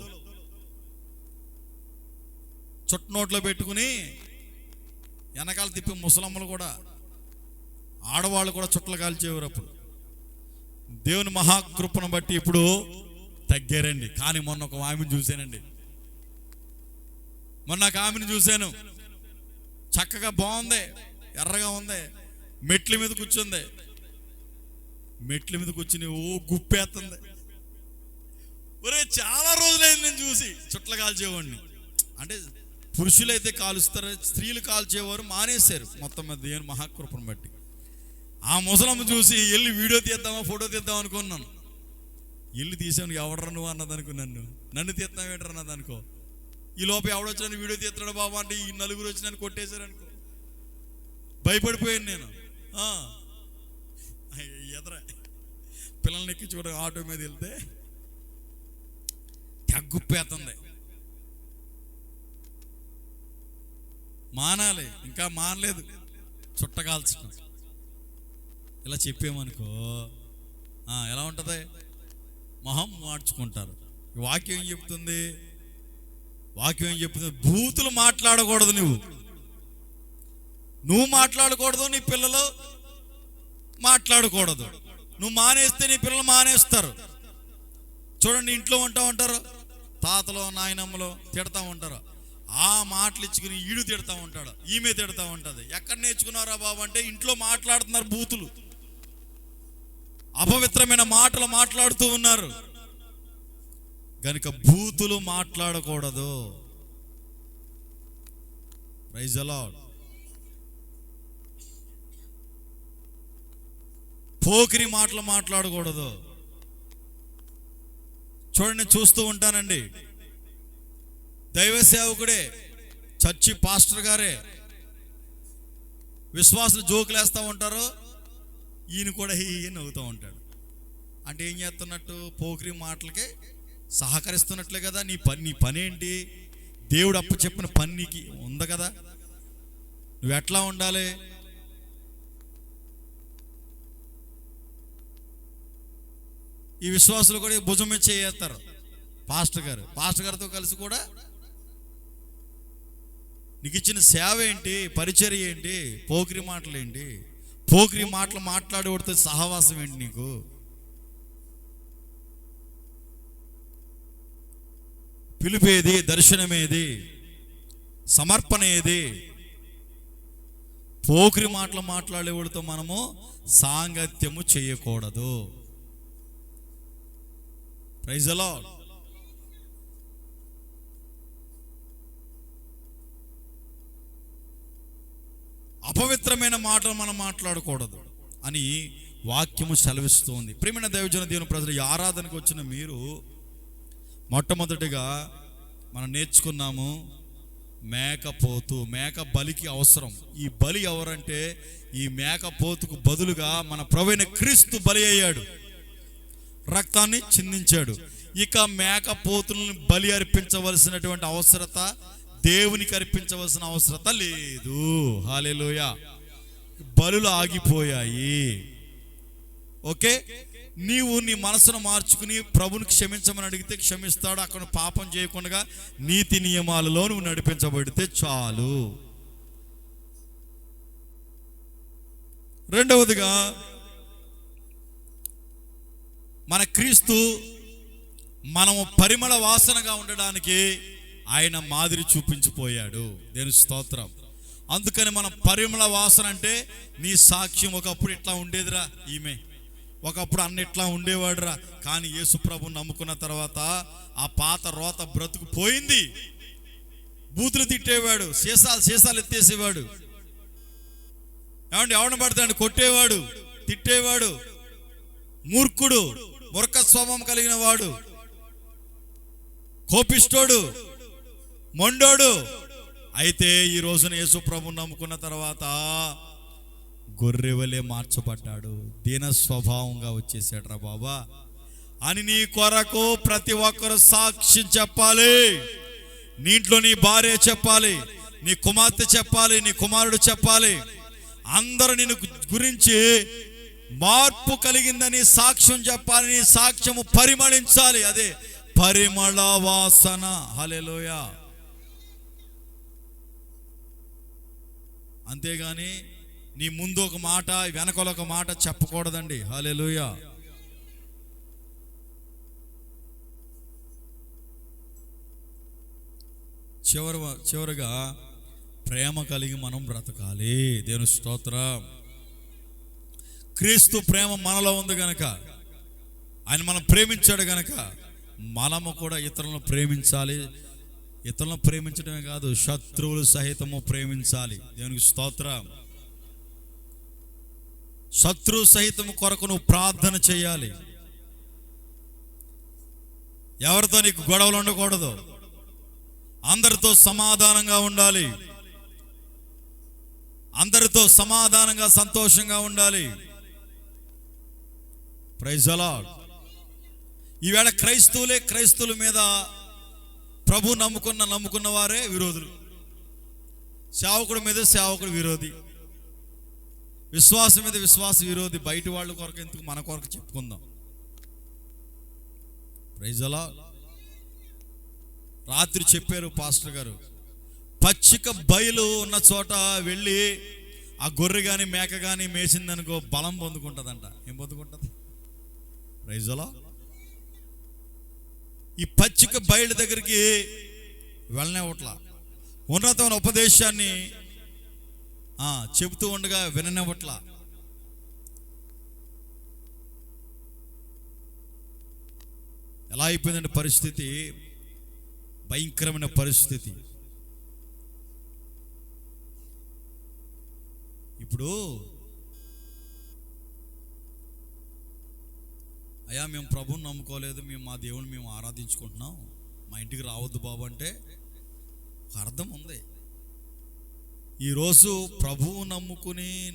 చుట్టనోట్లో పెట్టుకుని వెనకాల తిప్పి, ముసలమ్మలు కూడా, ఆడవాళ్ళు కూడా చుట్టలు కాల్చేవారు. అప్పుడు దేవుని మహాకృపను బట్టి ఇప్పుడు తగ్గారండి. కానీ మొన్న ఒక ఆమెను చూశానండి, ఆమెను చూశాను. చక్కగా బాగుంది, ఎర్రగా ఉంది, మెట్ల మీద కూర్చుంది. మెట్ల మీద కూర్చుని గుప్పేస్తుంది. ఒరే, చాలా రోజులైంది నేను చూసి చుట్టలు కాల్చేవాడిని. అంటే పురుషులైతే కాలుస్తారు, స్త్రీలు కాల్చేవారు మానేశారు మొత్తం మీద దేవుని మహాకృపను బట్టి. ఆ ముసలమ్మ చూసి వెళ్ళి వీడియో తీద్దామా, ఫోటో తీద్దాం అనుకున్నాను. వెళ్ళి తీసాను. ఎవడరా నువ్వు అన్నది అనుకున్నాను. నన్ను తీద్దాం ఏంటరా అన్నది అనుకో. ఈ లోపు ఎవడొచ్చిన వీడియో తీస్తాడు బాబా అంటే ఈ నలుగురు వచ్చి నన్ను కొట్టేశారు అనుకో. భయపడిపోయాను నేను. ఎదరా పిల్లల్ని ఎక్కి చూడ ఆటో మీద వెళ్తే తగ్గుప్పేస్తుంది. మానాలి, ఇంకా మానలేదు, చుట్టకాల్చడం. ఇలా చెప్పామనుకో ఎలా ఉంటుంది? మొహం మార్చుకుంటారు. వాక్యం ఏం చెప్తుంది? వాక్యం ఏం చెప్తుంది? బూతులు మాట్లాడకూడదు. నువ్వు మాట్లాడకూడదు, నీ పిల్లలు మాట్లాడకూడదు. నువ్వు మానేస్తే నీ పిల్లలు మానేస్తారు. చూడండి, ఇంట్లో ఉంటారు, తాతలో నాయనమ్మలో తిడతా ఉంటారు. ఆ మాటలు ఇచ్చుకుని ఈడు తిడతా ఉంటాడు, ఈమె తిడతా ఉంటుంది. ఎక్కడ నేర్చుకున్నారా బాబు అంటే ఇంట్లో మాట్లాడుతున్నారు, బూతులు, అపవిత్రమైన మాటలు మాట్లాడుతూ ఉన్నారు. గనుక బూతులు మాట్లాడకూడదు. Praise the lord. పోకిరి మాటలు మాట్లాడకూడదు. చూడండి, చూస్తూ ఉంటానండి, దైవ సేవకుడే, చర్చి పాస్టర్ గారే విశ్వాసులు జోకులు వేస్తూ ఉంటారు, ఈయన కూడా ఈయన నవ్వుతూ ఉంటాడు. అంటే ఏం చేస్తున్నట్టు? పోకిరి మాటలకి సహకరిస్తున్నట్లే కదా. నీ పని ఏంటి? దేవుడు అప్పు చెప్పిన పని నీకు ఉంది కదా. నువ్వు ఎట్లా ఉండాలి? ఈ విశ్వాసులు కూడా భుజం మీద చేస్తారు. పాస్టర్ గారితో కలిసి కూడా నీకు ఇచ్చిన సేవ ఏంటి, పరిచర్య ఏంటి, పోకిరి మాటలు ఏంటి? పోకిరి మాటలు మాట్లాడేవాడితో సహవాసం ఏంటి నీకు? పిలుపేది, దర్శనమేది, సమర్పణ ఏది? పోకిరి మాటలు మాట్లాడేవాడితో మనము సాంగత్యము చేయకూడదు. Praise the Lord. అపవిత్రమైన మాటలు మనం మాట్లాడకూడదు అని వాక్యము సెలవిస్తుంది. ప్రియమైన దైవజన దేవుని ప్రజలు, ఈ ఆరాధనకు వచ్చిన మీరు మొట్టమొదటిగా మనం నేర్చుకున్నాము మేకపోతు. మేక బలికి అవసరం. ఈ బలి ఎవరంటే ఈ మేకపోతుకు బదులుగా మన ప్రభువైన క్రీస్తు బలి అయ్యాడు, రక్తాన్ని చిందించాడు. ఇక మేకపోతులను బలి అర్పించవలసినటువంటి అవసరత, దేవునికి అర్పించవలసిన అవసరత లేదు. హల్లెలూయా. బలులు ఆగిపోయాయి. ఓకే, నీవు నీ మనసును మార్చుకుని ప్రభుని క్షమించమని అడిగితే క్షమిస్తాడు. అక్కడ పాపం చేయకుండా నీతి నియమాలలో నువ్వు నడిపించబడితే చాలు. రెండవదిగా, మన క్రీస్తు మనము పరిమళ వాసనగా ఉండడానికి ఆయన మాదిరి చూపించిపోయాడు. దేవుని స్తోత్రం. అందుకని మనం పరిమళ వాసన అంటే నీ సాక్ష్యం ఒకప్పుడు ఇట్లా ఉండేదిరా, ఈమె ఒకప్పుడు అన్న ఇట్లా ఉండేవాడురా, కానీ యేసు ప్రభుని నమ్ముకున్న తర్వాత ఆ పాత రోత బ్రతుకు పోయింది. బూతులు తిట్టేవాడు, సీసాలు ఎత్తేసేవాడు, ఏమంటే ఎవరిని పడతాడు కొట్టేవాడు, తిట్టేవాడు, మూర్ఖుడు, మూర్ఖ స్వభావం కలిగిన వాడు, కోపిష్టోడు, మొండోడు. అయితే ఈ రోజున యేసు ప్రభుని నమ్ముకున్న తర్వాత గొర్రెవలే మార్చబడ్డాడు, దీన స్వభావంగా వచ్చేసాడు. రా బాబా అని నీ కొరకు ప్రతి ఒక్కరు సాక్ష్యం చెప్పాలి. నీ ఇంట్లో నీ భార్య చెప్పాలి, నీ కుమార్తె చెప్పాలి, నీ కుమారుడు చెప్పాలి. అందరూ నిన్ను గురించి మార్పు కలిగిందని సాక్ష్యం చెప్పాలి. నీ సాక్ష్యము పరిమళించాలి. అదే పరిమళ వాసన. హల్లెలూయా. అంతేగాని నీ ముందు ఒక మాట వెనకాల ఒక మాట చెప్పకూడదండి. హల్లెలూయా. చివరగా ప్రేమ కలిగి మనం బ్రతకాలి. దేవుని స్తోత్రం. క్రీస్తు ప్రేమ మనలో ఉంది గనక, ఆయన మనం ప్రేమించాడు గనక మనము కూడా ఇతరులను ప్రేమించాలి. ఇతరులను ప్రేమించడమే కాదు, శత్రువులు సహితము ప్రేమించాలి. దేవునికి స్తోత్రం. శత్రువు సహితము కొరకు నువ్వు ప్రార్థన చేయాలి. ఎవరితో నీకు గొడవలు ఉండకూడదు, అందరితో సమాధానంగా ఉండాలి, అందరితో సమాధానంగా సంతోషంగా ఉండాలి. Praise the Lord. ఈవేళ క్రైస్తవుల మీద ప్రభు నమ్ముకున్న వారే విరోధులు, సేవకుడి మీద సేవకుడు విరోధి, విశ్వాసం మీద విశ్వాస విరోధి. బయట వాళ్ళ కొరకు ఎందుకు, మన కొరకు చెప్పుకుందాం. Praise the Lord. రాత్రి చెప్పారు పాస్టర్ గారు, పచ్చిక బయలు ఉన్న చోట వెళ్ళి ఆ గొర్రె కానీ మేక కానీ మేసిందనుకో బలం పొందుకుంటుందంట. ఏం పొందుకుంటుంది? Praise the lord. ఈ పచ్చిక బయలు దగ్గరికి వెళ్ళనివ్వట్లా, ఉన్నతమైన ఉపదేశాన్ని చెబుతూ ఉండగా విననివ్వట్లా. ఎలా అయిపోయిందంటే పరిస్థితి, భయంకరమైన పరిస్థితి. ఇప్పుడు అయ్యా మేము ప్రభువుని నమ్ముకోలేదు, మేము మా దేవుని మేము ఆరాధించుకుంటున్నాం, మా ఇంటికి రావద్దు బాబు అంటే ఒక అర్థం ఉంది. ఈరోజు ప్రభువు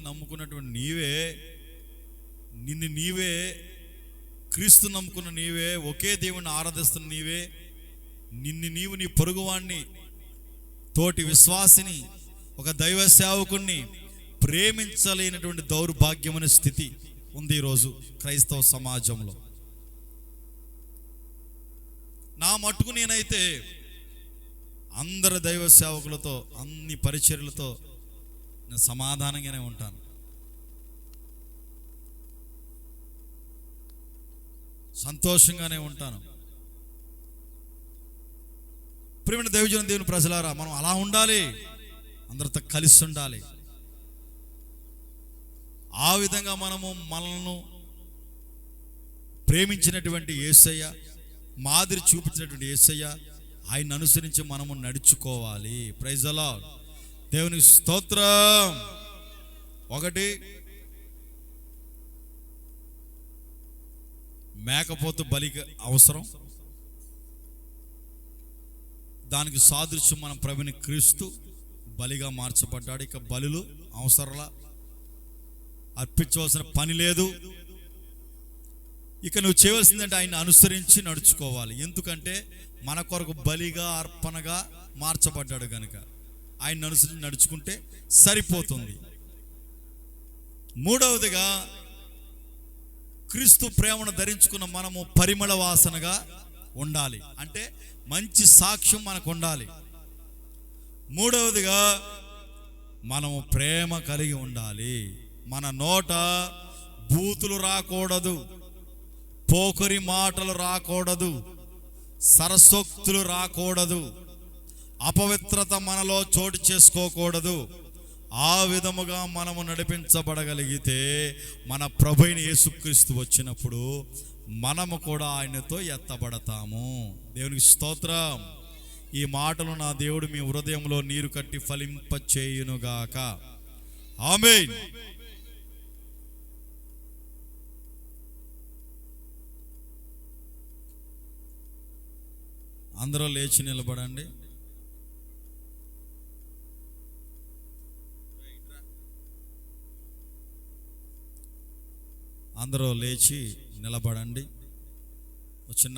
నమ్ముకున్నటువంటి నీవే క్రీస్తు నమ్ముకున్న నీవే, ఒకే దేవుణ్ణి ఆరాధిస్తున్న నీవే, నీవు నీ పొరుగువాణ్ణి, తోటి విశ్వాసిని, ఒక దైవ సేవకుణ్ణి ప్రేమించలేనటువంటి దౌర్భాగ్యమైన స్థితి ఉంది ఈరోజు క్రైస్తవ సమాజంలో. నా మట్టుకు నేనైతే అందరు దైవ సేవకులతో, అన్ని పరిచర్యలతో నేను సమాధానంగానే ఉంటాను, సంతోషంగానే ఉంటాను. ప్రియమైన దైవజన దేవుని ప్రజలారా, మనం అలా ఉండాలి, అందరితో కలిసి ఉండాలి. ఆ విధంగా మనల్ని ప్రేమించినటువంటి యేసయ్య, మాదిరి చూపించినటువంటి యేసయ్య, ఆయన అనుసరించి మనము నడుచుకోవాలి. Praise the Lord. దేవునికి స్తోత్రం. ఒకటి, మేకపోతు బలికి అవసరం, దానికి సాదృశ్యం మన ప్రభుని క్రీస్తు బలిగా మార్చబడ్డాడు. ఇక బలులు అవసరంలా, అర్పించవలసిన పని లేదు. ఇక నువ్వు చేయవలసిందంటే ఆయన అనుసరించి నడుచుకోవాలి. ఎందుకంటే మన కొరకు బలిగా అర్పణగా మార్చబడ్డాడు కనుక ఆయన అనుసరించి నడుచుకుంటే సరిపోతుంది. మూడవదిగా క్రీస్తు ప్రేమను ధరించుకున్న మనము పరిమళ వాసనగా ఉండాలి. అంటే మంచి సాక్ష్యం మనకు ఉండాలి. మూడవదిగా మనము ప్రేమ కలిగి ఉండాలి. మన నోట బూతులు రాకూడదు, పోకరి మాటలు రాకూడదు, సరసోక్తులు రాకూడదు, అపవిత్రత మనలో చోటు చేసుకోకూడదు. ఆ విధముగా మనము నడిపించబడగలిగితే మన ప్రభువైన యేసుక్రీస్తు వచ్చినప్పుడు మనము కూడా ఆయనతో ఎత్తబడతాము. దేవునికి స్తోత్రం. ఈ మాటలు నా దేవుడు మీ హృదయంలో నీరు కట్టి ఫలింపచేయునుగాక. ఆమేన్. అందరూ లేచి నిలబడండి. అందరూ లేచి నిలబడండి. చిన్న